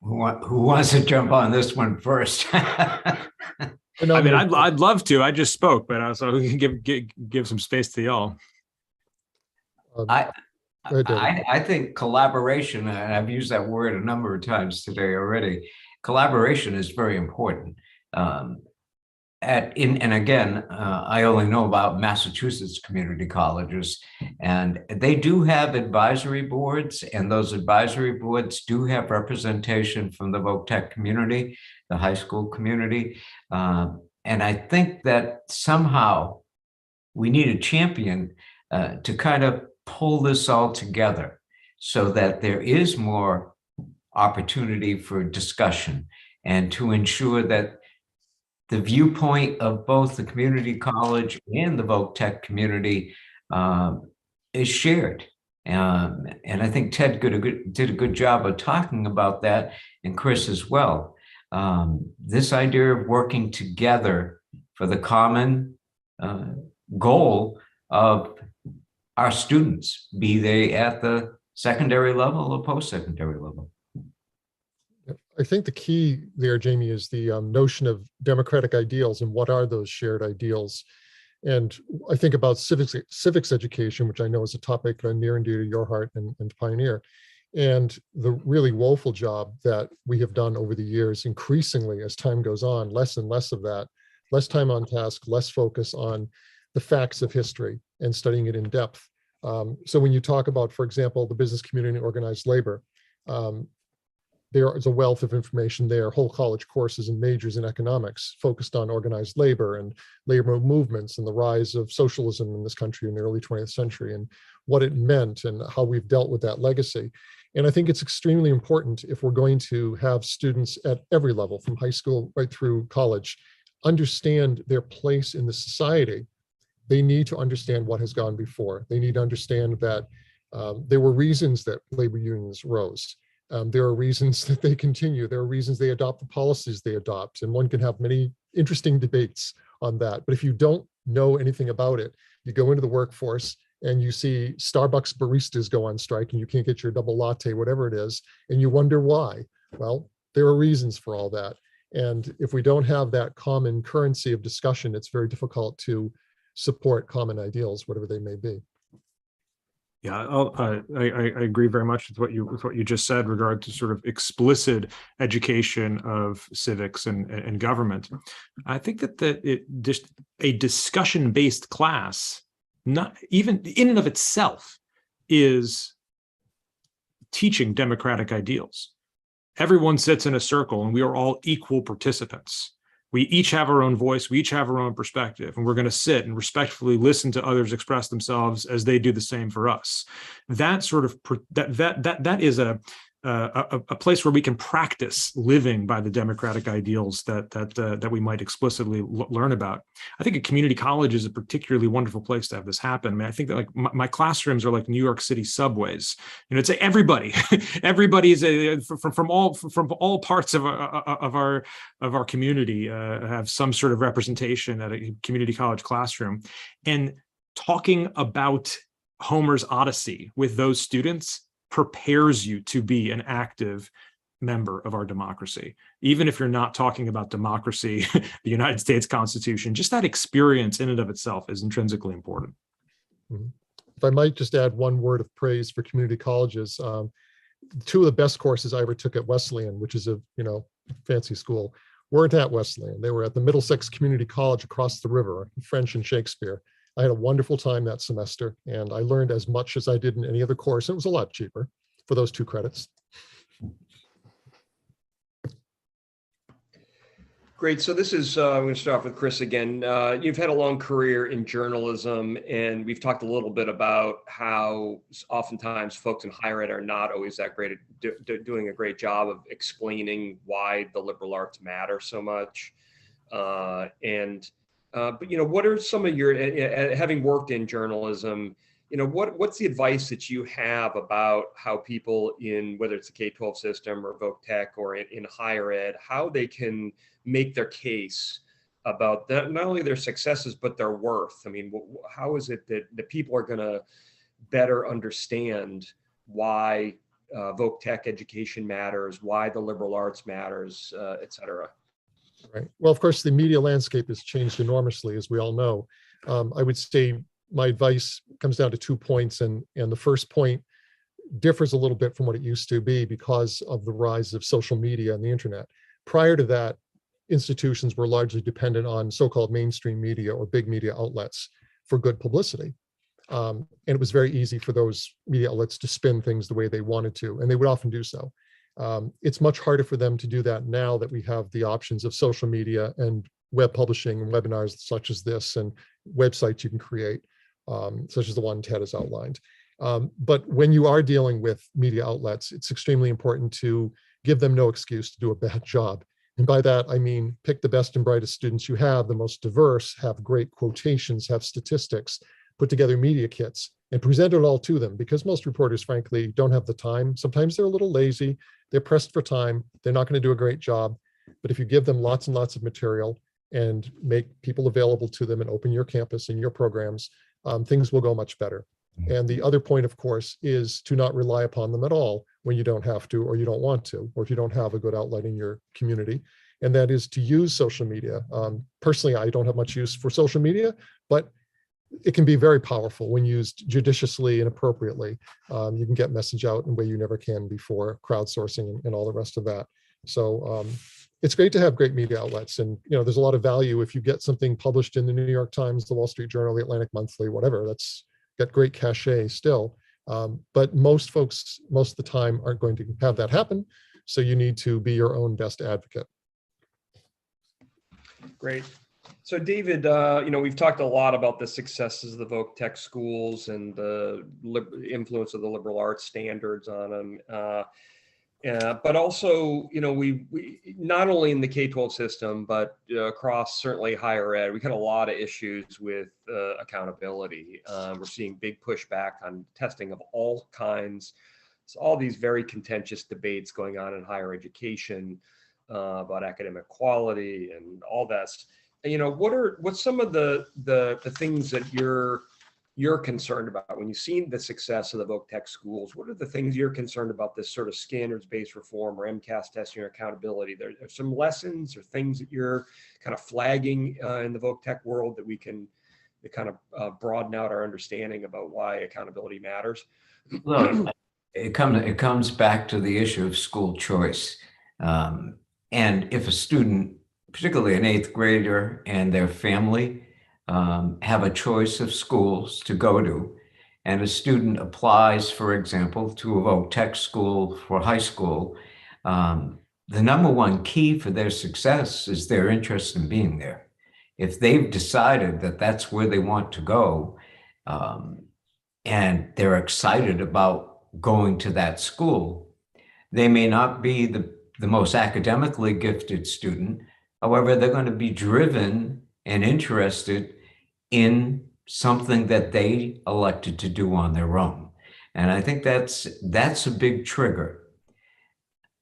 Who wants to jump on this one first? I mean, I'd love to. I just spoke, but also we can give some space to y'all. I think collaboration, and I've used that word a number of times today already. Collaboration is very important. And again, I only know about Massachusetts community colleges, and they do have advisory boards, and those advisory boards do have representation from the VocTech community, the high school community. And I think that somehow we need a champion to kind of pull this all together so that there is more opportunity for discussion, and to ensure that the viewpoint of both the community college and the VocTech community is shared. And I think Ted did a good job of talking about that, and Chris as well. This idea of working together for the common goal of our students, be they at the secondary level or post-secondary level. I think the key there, Jamie, is the notion of democratic ideals and what are those shared ideals. And I think about civics education, which I know is a topic near and dear to your heart and Pioneer, and the really woeful job that we have done over the years, increasingly as time goes on, less and less of that, less time on task, less focus on the facts of history and studying it in depth. So when you talk about, for example, the business community and organized labor, there is a wealth of information there, whole college courses and majors in economics focused on organized labor and labor movements and the rise of socialism in this country in the early 20th century and what it meant and how we've dealt with that legacy. And I think it's extremely important, if we're going to have students at every level, from high school right through college, understand their place in the society. They need to understand what has gone before. They need to understand that there were reasons that labor unions rose. There are reasons that they continue. There are reasons they adopt the policies they adopt. And one can have many interesting debates on that. But if you don't know anything about it, you go into the workforce and you see Starbucks baristas go on strike and you can't get your double latte, whatever it is, and you wonder why. Well, there are reasons for all that. And if we don't have that common currency of discussion, it's very difficult to support common ideals, whatever they may be. Yeah, I agree very much with what you just said regard to sort of explicit education of civics and government. I think that a discussion-based class, not even in and of itself, is teaching democratic ideals. Everyone sits in a circle and we are all equal participants. We each have our own voice, we each have our own perspective, and we're going to sit and respectfully listen to others express themselves as they do the same for us. That sort of that is a place where we can practice living by the democratic ideals that we might explicitly learn about. I think a community college is a particularly wonderful place to have this happen. I mean, I think that like my classrooms are like New York City subways. You know, it's like everybody is from all parts of our community have some sort of representation at a community college classroom, and talking about Homer's Odyssey with those students prepares you to be an active member of our democracy. Even if you're not talking about democracy, the United States Constitution, just that experience in and of itself is intrinsically important. If I might just add one word of praise for community colleges, Two of the best courses I ever took at Wesleyan, which is a, fancy school, weren't at Wesleyan. They were at the Middlesex Community College across the river, French and Shakespeare. I had a wonderful time that semester, and I learned as much as I did in any other course. It was a lot cheaper for those 2 credits. Great. So this is, I'm going to start off with Chris again. You've had a long career in journalism, and we've talked a little bit about how oftentimes folks in higher ed are not always that great at doing a great job of explaining why the liberal arts matter so much. But what are some of your, having worked in journalism, what's the advice that you have about how people in, whether it's the K-12 system or Voc-Tech or in higher ed, how they can make their case about that, not only their successes, but their worth? I mean, how is it that the people are going to better understand why Voc-Tech education matters, why the liberal arts matters, et cetera? Right. Well, of course, the media landscape has changed enormously, as we all know. I would say my advice comes down to 2 points, and the first point differs a little bit from what it used to be because of the rise of social media and the internet. Prior to that, institutions were largely dependent on so-called mainstream media or big media outlets for good publicity. And it was very easy for those media outlets to spin things the way they wanted to, and they would often do so. It's much harder for them to do that now that we have the options of social media and web publishing and webinars such as this and websites you can create, such as the one Ted has outlined. But when you are dealing with media outlets, it's extremely important to give them no excuse to do a bad job. And by that, I mean, pick the best and brightest students you have, the most diverse, have great quotations, have statistics, put together media kits and present it all to them, because most reporters, frankly, don't have the time. Sometimes they're a little lazy, they're pressed for time, they're not going to do a great job. But if you give them lots and lots of material and make people available to them and open your campus and your programs, things will go much better. And the other point, of course, is to not rely upon them at all when you don't have to, or you don't want to, or if you don't have a good outlet in your community. And that is to use social media. Personally, I don't have much use for social media, but it can be very powerful when used judiciously and appropriately. You can get message out in a way you never can before, crowdsourcing and all the rest of that. So it's great to have great media outlets. And there's a lot of value if you get something published in the New York Times, the Wall Street Journal, the Atlantic Monthly, whatever. That's got great cachet still. But most folks, most of the time, aren't going to have that happen. So you need to be your own best advocate. Great. So David, we've talked a lot about the successes of the Voc-Tech schools and the influence of the liberal arts standards on them. But also, we not only in the K-12 system, but across certainly higher ed, we've had a lot of issues with accountability. We're seeing big pushback on testing of all kinds. So all these very contentious debates going on in higher education about academic quality and all that. What's some of the things that you're concerned about when you've seen the success of the Voc-Tech schools? What are the things you're concerned about, this sort of standards-based reform or MCAS testing or accountability? There are some lessons or things that you're kind of flagging in the Voc-Tech world that we can kind of broaden out our understanding about why accountability matters? Well, it comes back to the issue of school choice. And if a student, particularly an 8th grader and their family, have a choice of schools to go to, and a student applies, for example, to a Voc-Tech school for high school, the number one key for their success is their interest in being there. If they've decided that that's where they want to go, and they're excited about going to that school, they may not be the most academically gifted student. However, they're going to be driven and interested in something that they elected to do on their own. And I think that's a big trigger.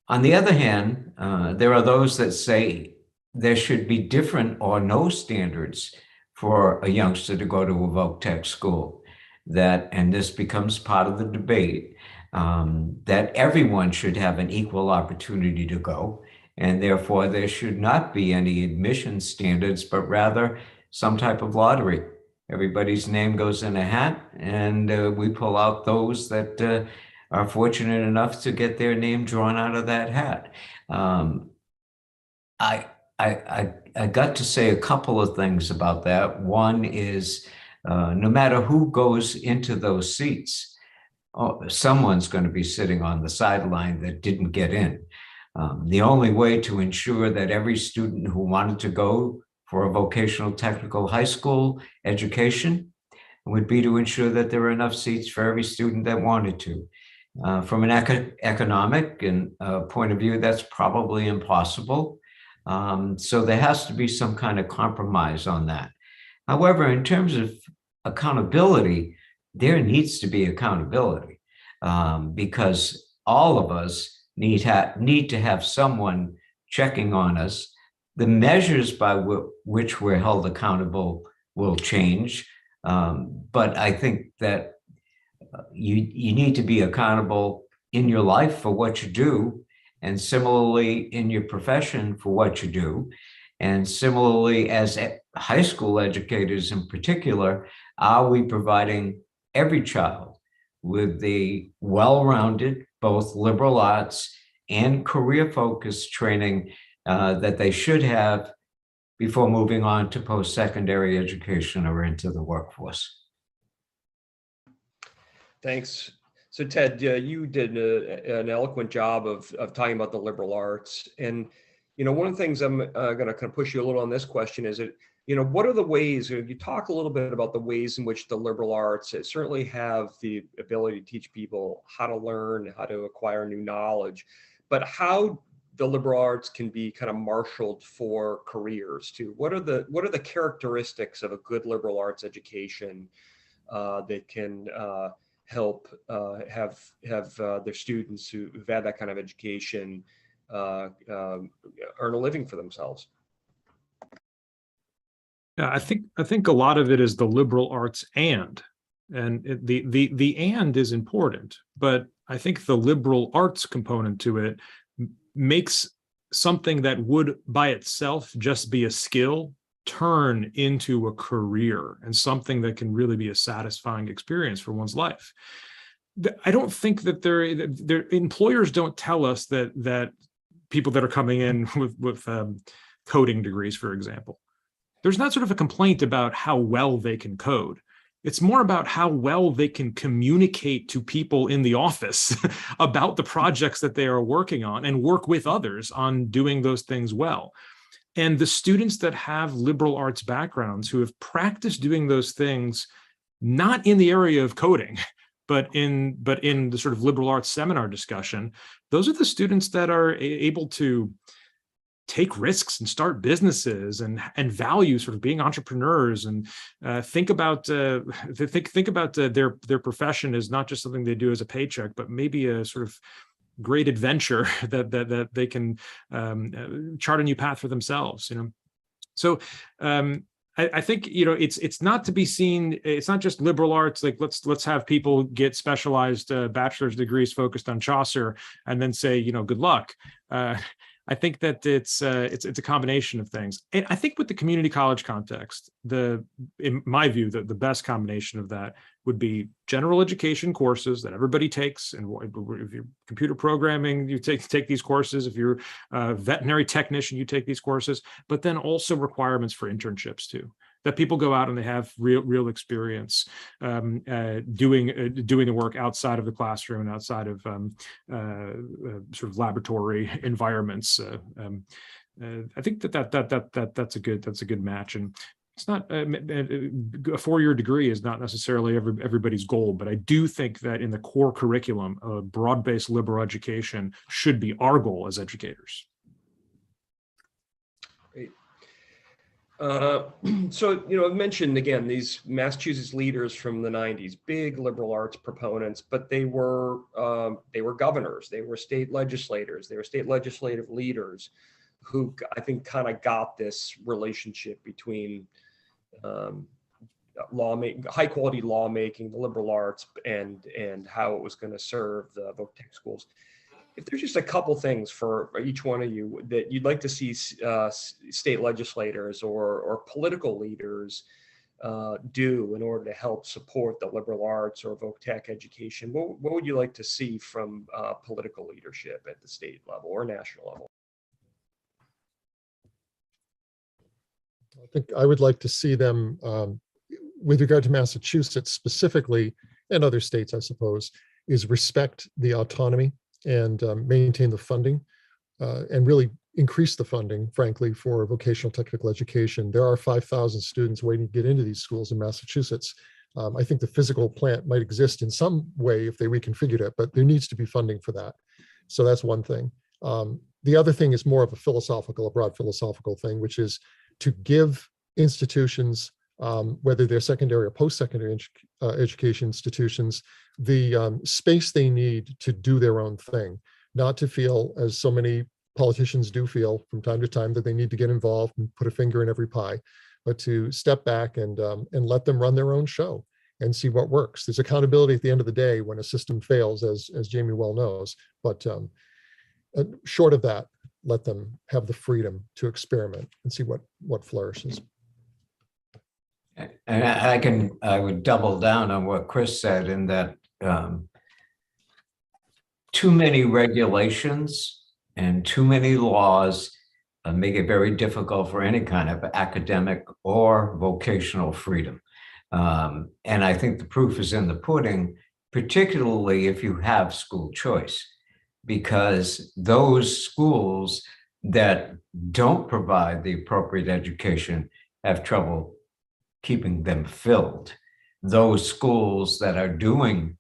On the other hand, there are those that say there should be different or no standards for a youngster to go to a Voc-Tech school. And this becomes part of the debate, that everyone should have an equal opportunity to go. And therefore, there should not be any admission standards, but rather some type of lottery. Everybody's name goes in a hat, and we pull out those that are fortunate enough to get their name drawn out of that hat. I, I got to say a couple of things about that. One is no matter who goes into those seats, someone's going to be sitting on the sideline that didn't get in. The only way to ensure that every student who wanted to go for a vocational technical high school education would be to ensure that there were enough seats for every student that wanted to. From an economic and point of view, that's probably impossible. So there has to be some kind of compromise on that. However, in terms of accountability, there needs to be accountability because all of us need to have someone checking on us. The measures by which we're held accountable will change, but I think that you need to be accountable in your life for what you do, and similarly in your profession for what you do, and similarly as high school educators in particular, are we providing every child with the well-rounded, both liberal arts and career-focused training that they should have before moving on to post-secondary education or into the workforce? Thanks. So Ted, you did an eloquent job of talking about the liberal arts. And, one of the things I'm going to kind of push you a little on this question is, what are the ways, you talk a little bit about the ways in which the liberal arts certainly have the ability to teach people how to learn, how to acquire new knowledge, but how the liberal arts can be kind of marshaled for careers too. What are the characteristics of a good liberal arts education that can help have their students who've had that kind of education earn a living for themselves? Yeah, I think a lot of it is the liberal arts and the and is important, but I think the liberal arts component to it makes something that would by itself just be a skill turn into a career and something that can really be a satisfying experience for one's life. I don't think that their employers don't tell us that people that are coming in with coding degrees, for example, there's not sort of a complaint about how well they can code. It's more about how well they can communicate to people in the office about the projects that they are working on and work with others on doing those things well. And the students that have liberal arts backgrounds who have practiced doing those things, not in the area of coding, but in the sort of liberal arts seminar discussion, those are the students that are able to take risks and start businesses and value sort of being entrepreneurs and think about their profession as not just something they do as a paycheck, but maybe a sort of great adventure that they can chart a new path for themselves. So I think it's not to be seen. It's not just liberal arts. Like let's have people get specialized bachelor's degrees focused on Chaucer and then say good luck. I think that it's a combination of things. And I think with the community college context, in my view, the best combination of that would be general education courses that everybody takes. And if you're computer programming, you take these courses. If you're a veterinary technician, you take these courses, but then also requirements for internships too, that people go out and they have real experience doing the work outside of the classroom and outside of sort of laboratory environments. I think that's a good match. And it's not a 4-year degree is not necessarily everybody's goal, but I do think that in the core curriculum, a broad-based liberal education should be our goal as educators. Great. So, I've mentioned again these Massachusetts leaders from the 90s, big liberal arts proponents, but they were governors, they were state legislators, they were state legislative leaders who I think kind of got this relationship between lawmaking, high quality lawmaking, the liberal arts, and how it was going to serve the voc tech schools. If there's just a couple things for each one of you that you'd like to see state legislators or political leaders do in order to help support the liberal arts or voc tech education? What would you like to see from political leadership at the state level or national level? I think I would like to see them, with regard to Massachusetts specifically, and other states, I suppose, is respect the autonomy and maintain the funding, and really increase the funding, frankly, for vocational technical education. There are 5,000 students waiting to get into these schools in Massachusetts. I think the physical plant might exist in some way if they reconfigured it, but there needs to be funding for that. So that's one thing. The other thing is more of a broad philosophical thing, which is to give institutions, whether they're secondary or post-secondary education institutions, the space they need to do their own thing, not to feel, as so many politicians do feel from time to time, that they need to get involved and put a finger in every pie, but to step back and let them run their own show and see what works. There's accountability at the end of the day when a system fails, as Jamie well knows, but short of that, let them have the freedom to experiment and see what flourishes. And I would double down on what Chris said, in that too many regulations and too many laws make it very difficult for any kind of academic or vocational freedom. And I think the proof is in the pudding, particularly if you have school choice, because those schools that don't provide the appropriate education have trouble keeping them filled. Those schools that are doing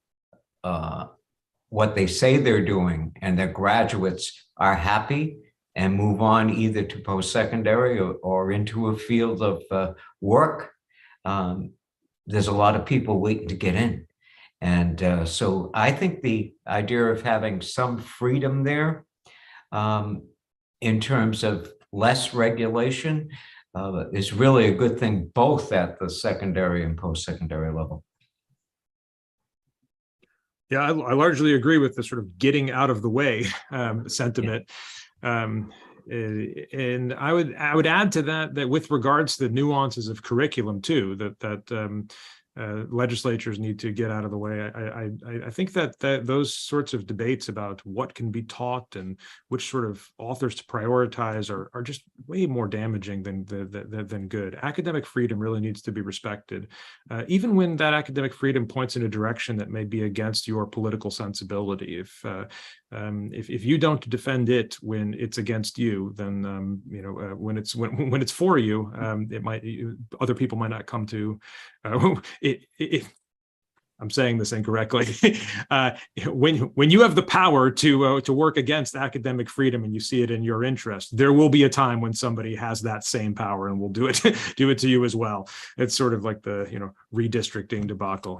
what they say they're doing, and their graduates are happy and move on either to post-secondary or into a field of work, there's a lot of people waiting to get in. And so I think the idea of having some freedom there, in terms of less regulation, is really a good thing, both at the secondary and post-secondary level. Yeah, I largely agree with the sort of getting out of the way sentiment. And I would add to that with regards to the nuances of curriculum too, that legislatures need to get out of the way. I think that those sorts of debates about what can be taught and which sort of authors to prioritize are just way more damaging than good. Academic freedom really needs to be respected, even when that academic freedom points in a direction that may be against your political sensibility. If you don't defend it when it's against you, then when it's for you, other people might not come to. I'm saying this incorrectly. When you have the power to work against academic freedom and you see it in your interest, there will be a time when somebody has that same power and will do it to you as well. It's sort of like the redistricting debacle.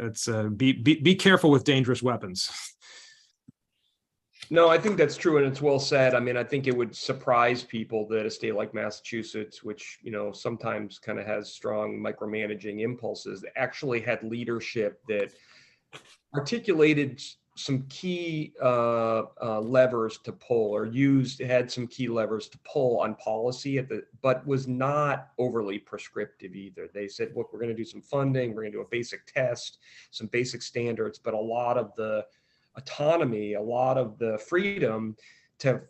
It's be careful with dangerous weapons. No, I think that's true, and it's well said. I mean, I think it would surprise people that a state like Massachusetts, which sometimes kind of has strong micromanaging impulses, actually had leadership that articulated some key levers to pull, or had some key levers to pull on policy but was not overly prescriptive either. They said, look, we're going to do some funding, we're going to do a basic test, some basic standards, but a lot of the autonomy, a lot of the freedom to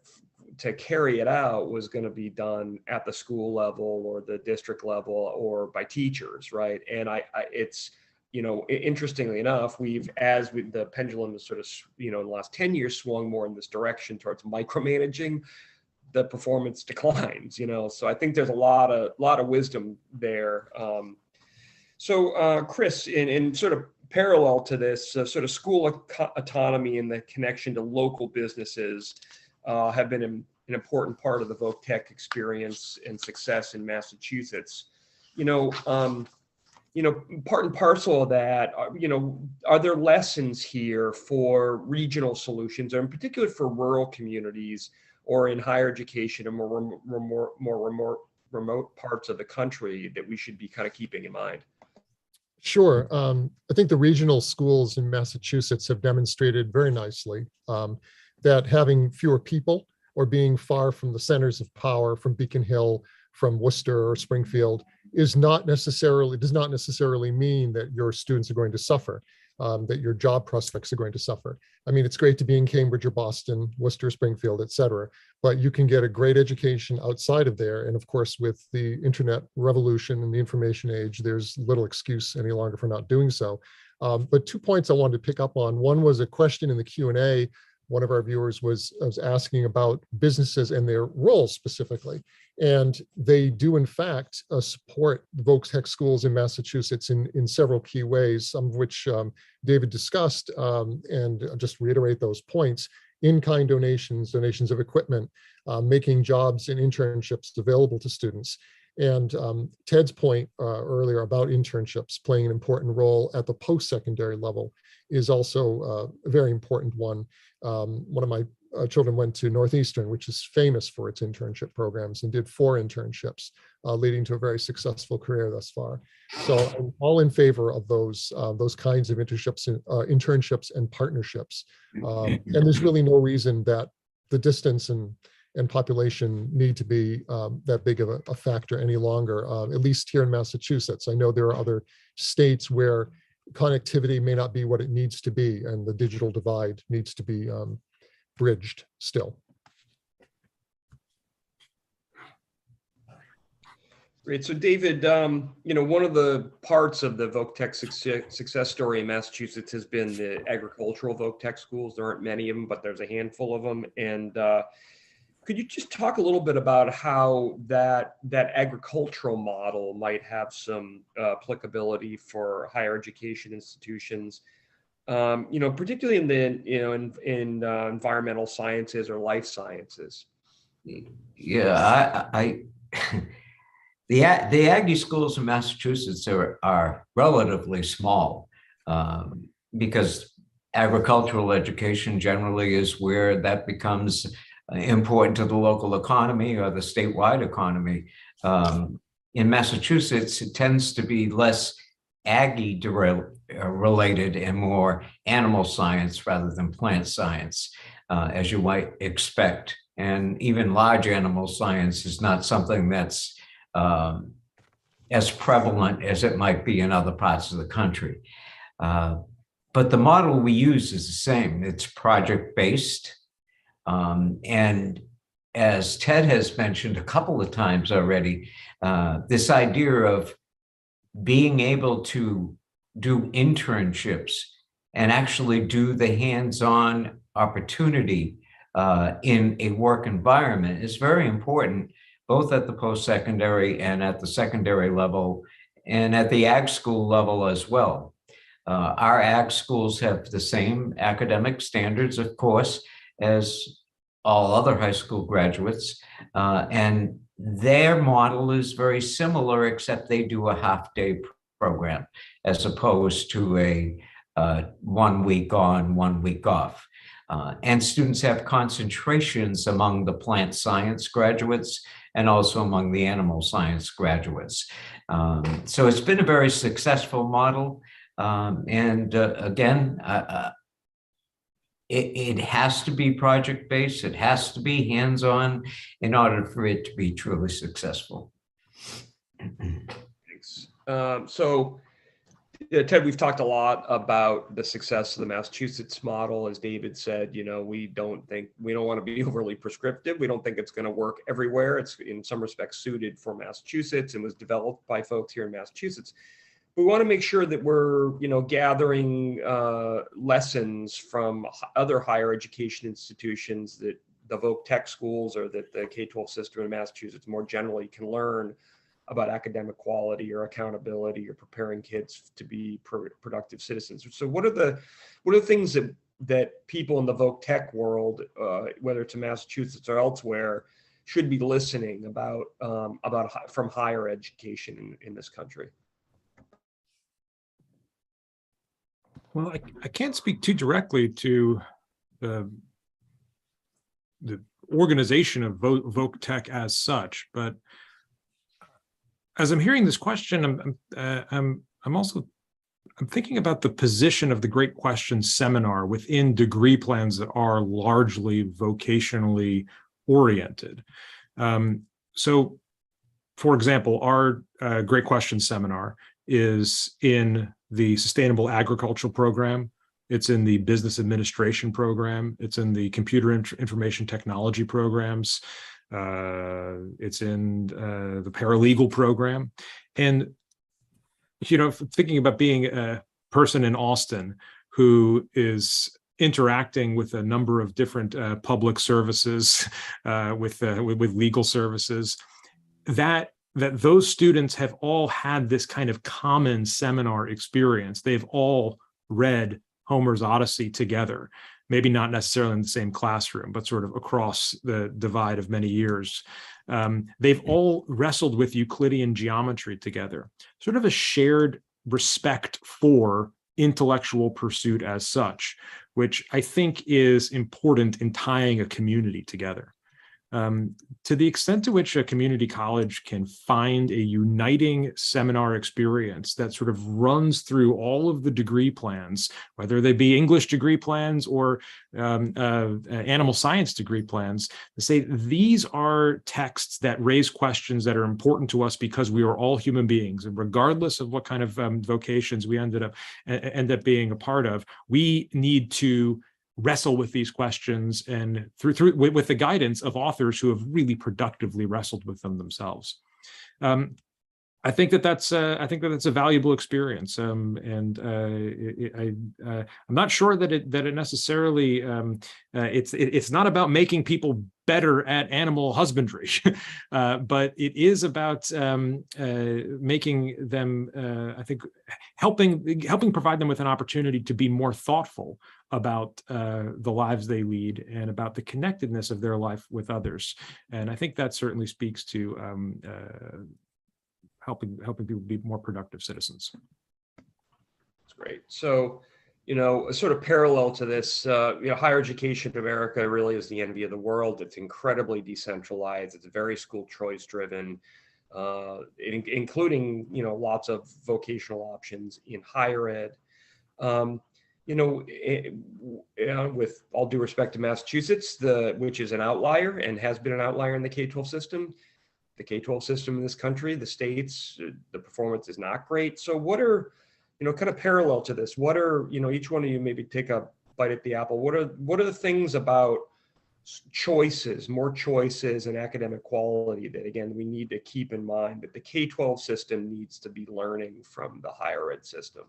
carry it out was going to be done at the school level or the district level or by teachers, right? And it's interestingly enough, as the pendulum has sort of in the last 10 years swung more in this direction towards micromanaging, the performance declines. So I think there's a lot of wisdom there. So Chris, in sort of parallel to this, sort of school autonomy and the connection to local businesses have been an important part of the voc tech experience and success in Massachusetts. Part and parcel of that, are there lessons here for regional solutions, or in particular for rural communities or in higher education and more remote parts of the country that we should be kind of keeping in mind? Sure. I think the regional schools in Massachusetts have demonstrated very nicely that having fewer people or being far from the centers of power, from Beacon Hill, from Worcester or Springfield, does not necessarily mean that your students are going to suffer, that your job prospects are going to suffer. I mean, it's great to be in Cambridge or Boston, Worcester, Springfield, et cetera, but you can get a great education outside of there. And of course, with the internet revolution and the information age, there's little excuse any longer for not doing so. But 2 points I wanted to pick up on. One was a question in the Q&A. One of our viewers was asking about businesses and their roles specifically. And they do, in fact, support the Voc-Tech schools in Massachusetts in several key ways, some of which David discussed, and I'll just reiterate those points: in-kind donations, donations of equipment, making jobs and internships available to students. And Ted's point earlier about internships playing an important role at the post-secondary level is also a very important one. One of my children went to Northeastern, which is famous for its internship programs, and did 4 internships, leading to a very successful career thus far. So I'm all in favor of those kinds of internships and partnerships. And there's really no reason that the distance and population need to be that big of a factor any longer, at least here in Massachusetts. I know there are other states where connectivity may not be what it needs to be, and the digital divide needs to be bridged still. Great. So David, one of the parts of the Voc-Tech success story in Massachusetts has been the agricultural Voc-Tech schools. There aren't many of them, but there's a handful of them. And could you just talk a little bit about how that agricultural model might have some applicability for higher education institutions, particularly in the environmental sciences or life sciences? Yeah, the Aggie schools in Massachusetts are relatively small because agricultural education generally is where that becomes important to the local economy or the statewide economy. In Massachusetts, it tends to be less Aggie related and more animal science rather than plant science, as you might expect. And even large animal science is not something that's as prevalent as it might be in other parts of the country. But the model we use is the same. It's project-based. And as Ted has mentioned a couple of times already, this idea of being able to do internships and actually do the hands-on opportunity in a work environment is very important, both at the post-secondary and at the secondary level and at the ag school level as well. Our ag schools have the same academic standards, of course, as all other high school graduates, and their model is very similar, except they do a half-day program as opposed to a 1 week on, 1 week off. And students have concentrations among the plant science graduates and also among the animal science graduates. So it's been a very successful model. And again, it has to be project-based, it has to be hands-on in order for it to be truly successful. Thanks. So Ted, we've talked a lot about the success of the Massachusetts model. As David said, we don't want to be overly prescriptive. We don't think it's going to work everywhere. It's in some respects suited for Massachusetts and was developed by folks here in Massachusetts. We want to make sure that we're, gathering lessons from other higher education institutions that the Voc-Tech schools or that the K-12 system in Massachusetts more generally can learn about academic quality or accountability or preparing kids to be productive citizens. So what are the things that people in the Voc-Tech world, whether it's in Massachusetts or elsewhere, should be listening about from higher education in this country? Well, I can't speak too directly to the organization of Voc-Tech as such, but as I'm hearing this question, I'm thinking about the position of the Great Questions seminar within degree plans that are largely vocationally oriented. So For example, our Great Questions seminar is in the Sustainable Agriculture program. It's in the Business Administration program. It's in the Computer Information Technology programs. It's in the Paralegal program. And, thinking about being a person in Austin who is interacting with a number of different public services, with legal services, that those students have all had this kind of common seminar experience. They've all read Homer's Odyssey together, maybe not necessarily in the same classroom, but sort of across the divide of many years. They've all wrestled with Euclidean geometry together, sort of a shared respect for intellectual pursuit as such, which I think is important in tying a community together. To the extent to which a community college can find a uniting seminar experience that sort of runs through all of the degree plans, whether they be English degree plans or animal science degree plans, to say these are texts that raise questions that are important to us because we are all human beings, and regardless of what kind of vocations we end up being a part of, we need to wrestle with these questions and with the guidance of authors who have really productively wrestled with them themselves. I think that's a valuable experience, and I'm not sure that it necessarily it's not about making people better at animal husbandry, but it is about making them, I think, helping provide them with an opportunity to be more thoughtful about the lives they lead and about the connectedness of their life with others. And I think that certainly speaks to helping people be more productive citizens. That's great. So, a sort of parallel to this, higher education in America really is the envy of the world. It's incredibly decentralized. It's very school choice driven, including, lots of vocational options in higher ed. With all due respect to Massachusetts, which is an outlier and has been an outlier in the K-12 system, the K-12 system in this country, the states, the performance is not great. So what are, kind of parallel to this, what are, each one of you maybe take a bite at the apple. What are the things about choices, more choices and academic quality that, again, we need to keep in mind that the K-12 system needs to be learning from the higher ed system?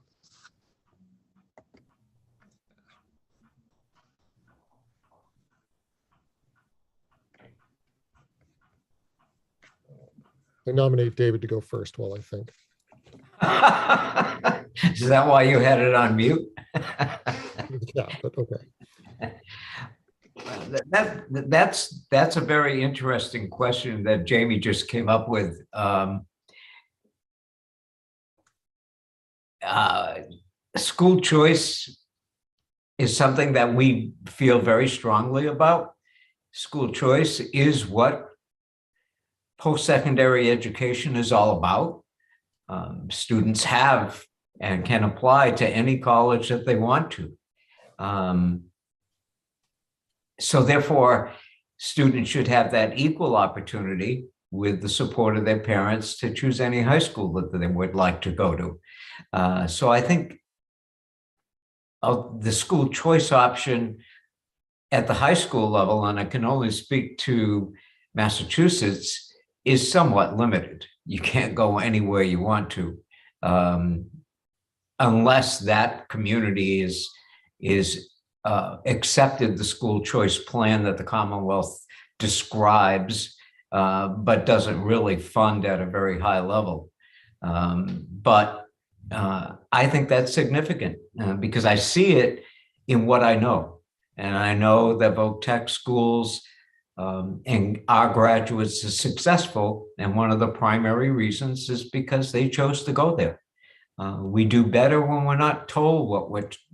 I nominate David to go first while I think. Is that why you had it on mute? Yeah, but okay. That's a very interesting question that Jamie just came up with. School choice is something that we feel very strongly about. School choice is what post-secondary education is all about. Students have and can apply to any college that they want to. So therefore, students should have that equal opportunity with the support of their parents to choose any high school that they would like to go to. So I think the school choice option at the high school level, and I can only speak to Massachusetts, is somewhat limited. You can't go anywhere you want to, unless that community is accepted the school choice plan that the Commonwealth describes, but doesn't really fund at a very high level. But I think that's significant because I see it in what I know. And I know that Voc-Tech schools and our graduates are successful. And one of the primary reasons is because they chose to go there. We do better when we're not told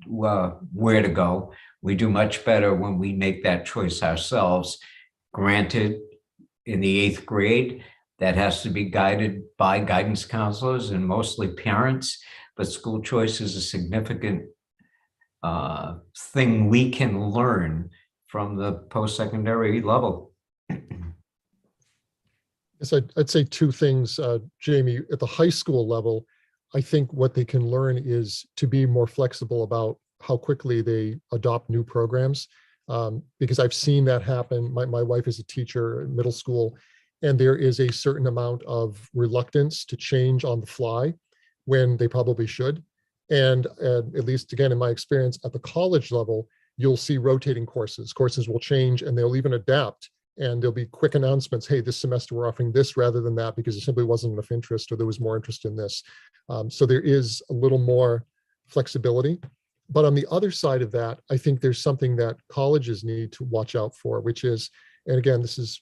where to go. We do much better when we make that choice ourselves. Granted, in the 8th grade, that has to be guided by guidance counselors and mostly parents, but school choice is a significant thing we can learn from the post-secondary level. Yes, I'd say two things, Jamie. At the high school level, I think what they can learn is to be more flexible about how quickly they adopt new programs, because I've seen that happen. My wife is a teacher in middle school, and there is a certain amount of reluctance to change on the fly when they probably should. And at least, again, in my experience at the college level, you'll see rotating courses. Courses will change and they'll even adapt, and there'll be quick announcements. Hey, this semester we're offering this rather than that because there simply wasn't enough interest, or there was more interest in this. So there is a little more flexibility. But on the other side of that, I think there's something that colleges need to watch out for, which is, and again, this is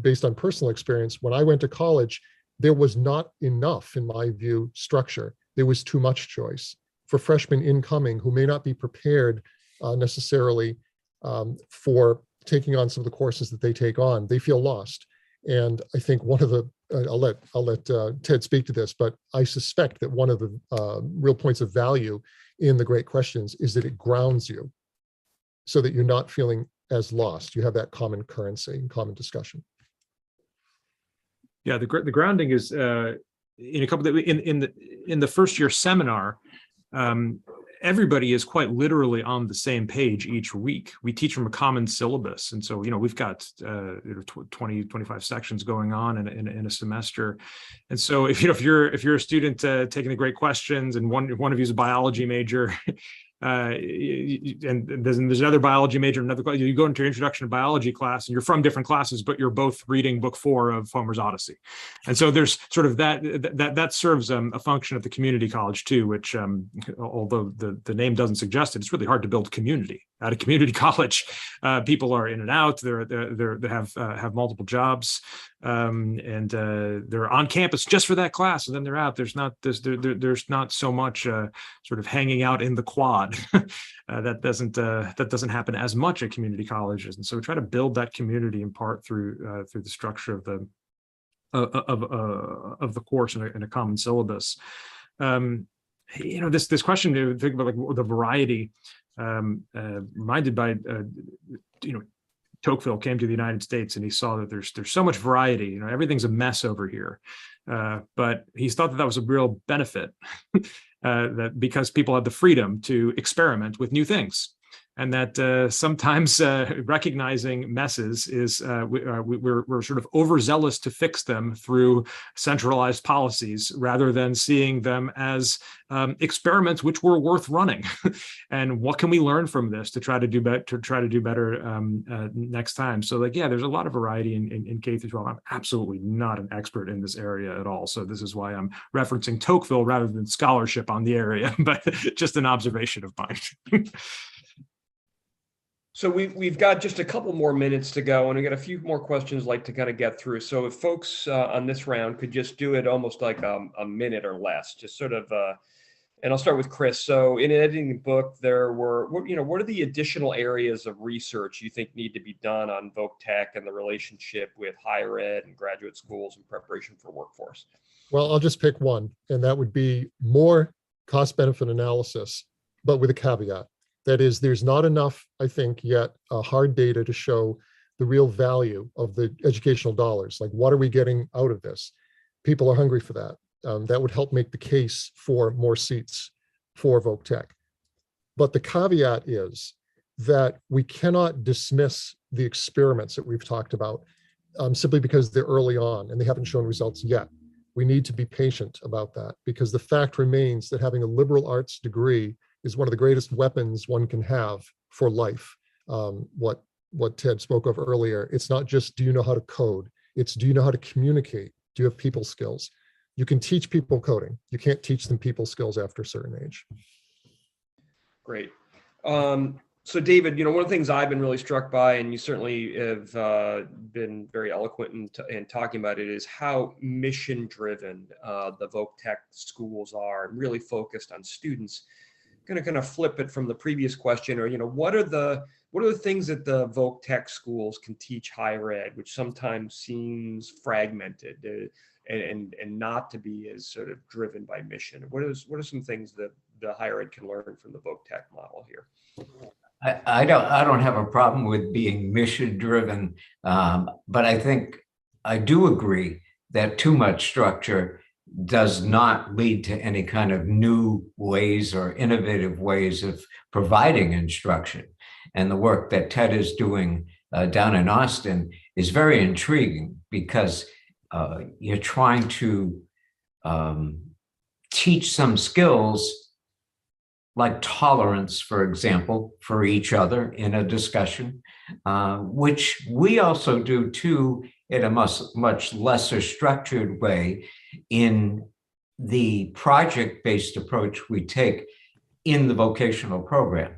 based on personal experience. When I went to college, there was not enough, in my view, structure. There was too much choice. For freshmen incoming who may not be prepared necessarily for taking on some of the courses that they take on, they feel lost. And I think one of the, I'll let Ted speak to this, but I suspect that one of the real points of value in the Great Questions is that it grounds you so that you're not feeling as lost. You have that common currency and common discussion. Yeah, the grounding is in a couple of in the first year seminar. Everybody is quite literally on the same page each week. We teach from a common syllabus. And so, we've got 20, 25 sections going on in a semester. And so if you're a student taking the Great Questions, and one of you is a biology major, and there's another biology major, you go into your introduction to biology class, and you're from different classes, but you're both reading book 4 of Homer's Odyssey. And so there's sort of that serves a function at the community college too, which although the name doesn't suggest it, it's really hard to build community at a community college. People are in and out. They have multiple jobs, and they're on campus just for that class, and then they're out. There's not so much sort of hanging out in the quad. That doesn't happen as much at community colleges, and so we try to build that community in part through the structure of the course in a common syllabus. This question to think about, like the variety. Reminded by Tocqueville came to the United States and he saw that there's so much variety. Everything's a mess over here, but he thought that was a real benefit, that because people have the freedom to experiment with new things, and that sometimes recognizing messes is we're sort of overzealous to fix them through centralized policies rather than seeing them as experiments which were worth running. And what can we learn from this to try to do better next time? So there's a lot of variety in K through 12. I'm absolutely not an expert in this area at all, so this is why I'm referencing Tocqueville rather than scholarship on the area, but just an observation of mine. So we've got just a couple more minutes to go, and we got a few more questions I'd like to kind of get through. So if folks on this round could just do it almost like a minute or less, just sort of, and I'll start with Chris. So in editing the book, there were, what are the additional areas of research you think need to be done on VocTech and the relationship with higher ed and graduate schools in preparation for workforce? Well, I'll just pick one, and that would be more cost-benefit analysis, but with a caveat. That is, there's not enough, I think, yet hard data to show the real value of the educational dollars. Like, what are we getting out of this? People are hungry for that. That would help make the case for more seats for VocTech. But the caveat is that we cannot dismiss the experiments that we've talked about simply because they're early on and they haven't shown results yet. We need to be patient about that, because the fact remains that having a liberal arts degree is one of the greatest weapons one can have for life. What Ted spoke of earlier, it's not just, do you know how to code? It's, do you know how to communicate? Do you have people skills? You can teach people coding. You can't teach them people skills after a certain age. Great. So David, one of the things I've been really struck by, and you certainly have been very eloquent in talking about it, is how mission-driven the VocTech schools are, and really focused on students. Going to kind of flip it from the previous question, or what are the things that the VocTech schools can teach higher ed, which sometimes seems fragmented and not to be as sort of driven by mission? What are some things that the higher ed can learn from the VocTech model here? I don't have a problem with being mission driven, but I think I do agree that too much structure does not lead to any kind of new ways or innovative ways of providing instruction. And the work that Ted is doing down in Austin is very intriguing because you're trying to teach some skills like tolerance, for example, for each other in a discussion, which we also do too in a much lesser structured way in the project-based approach we take in the vocational program.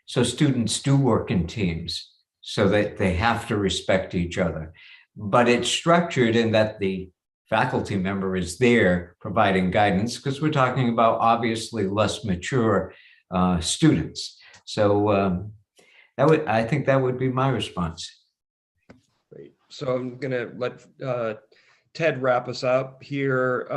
So students do work in teams so that they have to respect each other. But it's structured in that the faculty member is there providing guidance because we're talking about obviously less mature students. So I think that would be my response. Great. So I'm going to let Ted wrap us up here.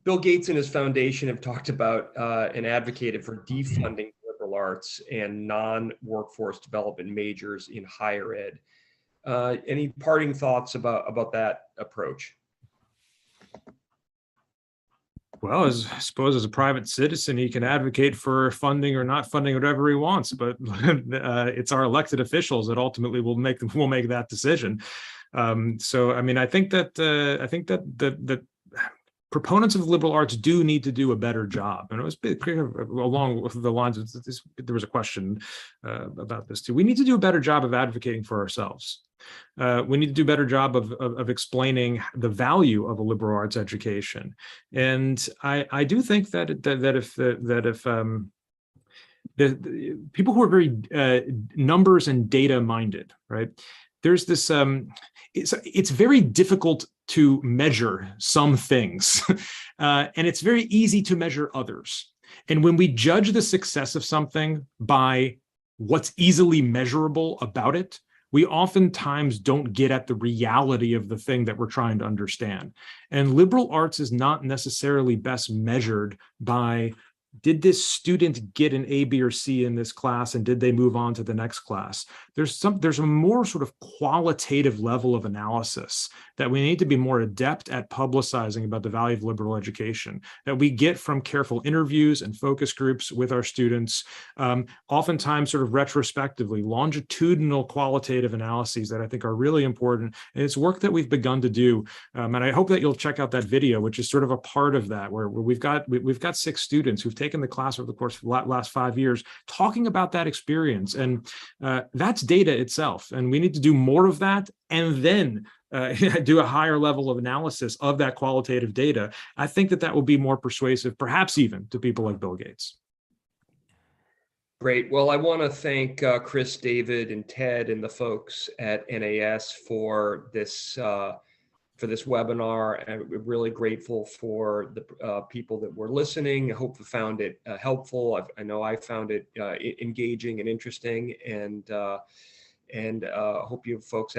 Bill Gates and his foundation have talked about and advocated for defunding liberal arts and non-workforce development majors in higher ed. Any parting thoughts about that approach? Well, I suppose as a private citizen, he can advocate for funding or not funding whatever he wants, but it's our elected officials that ultimately will make that decision. So, I mean, I think that the proponents of liberal arts do need to do a better job. And it was along the lines of this, there was a question about this too. We need to do a better job of advocating for ourselves. We need to do a better job of explaining the value of a liberal arts education. And I do think that if the people who are very numbers and data minded, right? There's this, it's very difficult to measure some things, and it's very easy to measure others. And when we judge the success of something by what's easily measurable about it, we oftentimes don't get at the reality of the thing that we're trying to understand. And liberal arts is not necessarily best measured by, did this student get an A, B, or C in this class, and did they move on to the next class? There's a more sort of qualitative level of analysis that we need to be more adept at publicizing about the value of liberal education, that we get from careful interviews and focus groups with our students, oftentimes sort of retrospectively, longitudinal qualitative analyses that I think are really important. And it's work that we've begun to do. And I hope that you'll check out that video, which is sort of a part of that, where we've got 6 students who've taken the class over the course of the last 5 years, talking about that experience. And that's data itself. And we need to do more of that, and then do a higher level of analysis of that qualitative data. I think that will be more persuasive, perhaps even to people like Bill Gates. Great. Well, I want to thank Chris, David, and Ted, and the folks at NAS for this webinar. And we're really grateful for the people that were listening. I hope you found it helpful. I know I found it engaging and interesting, and hope you folks have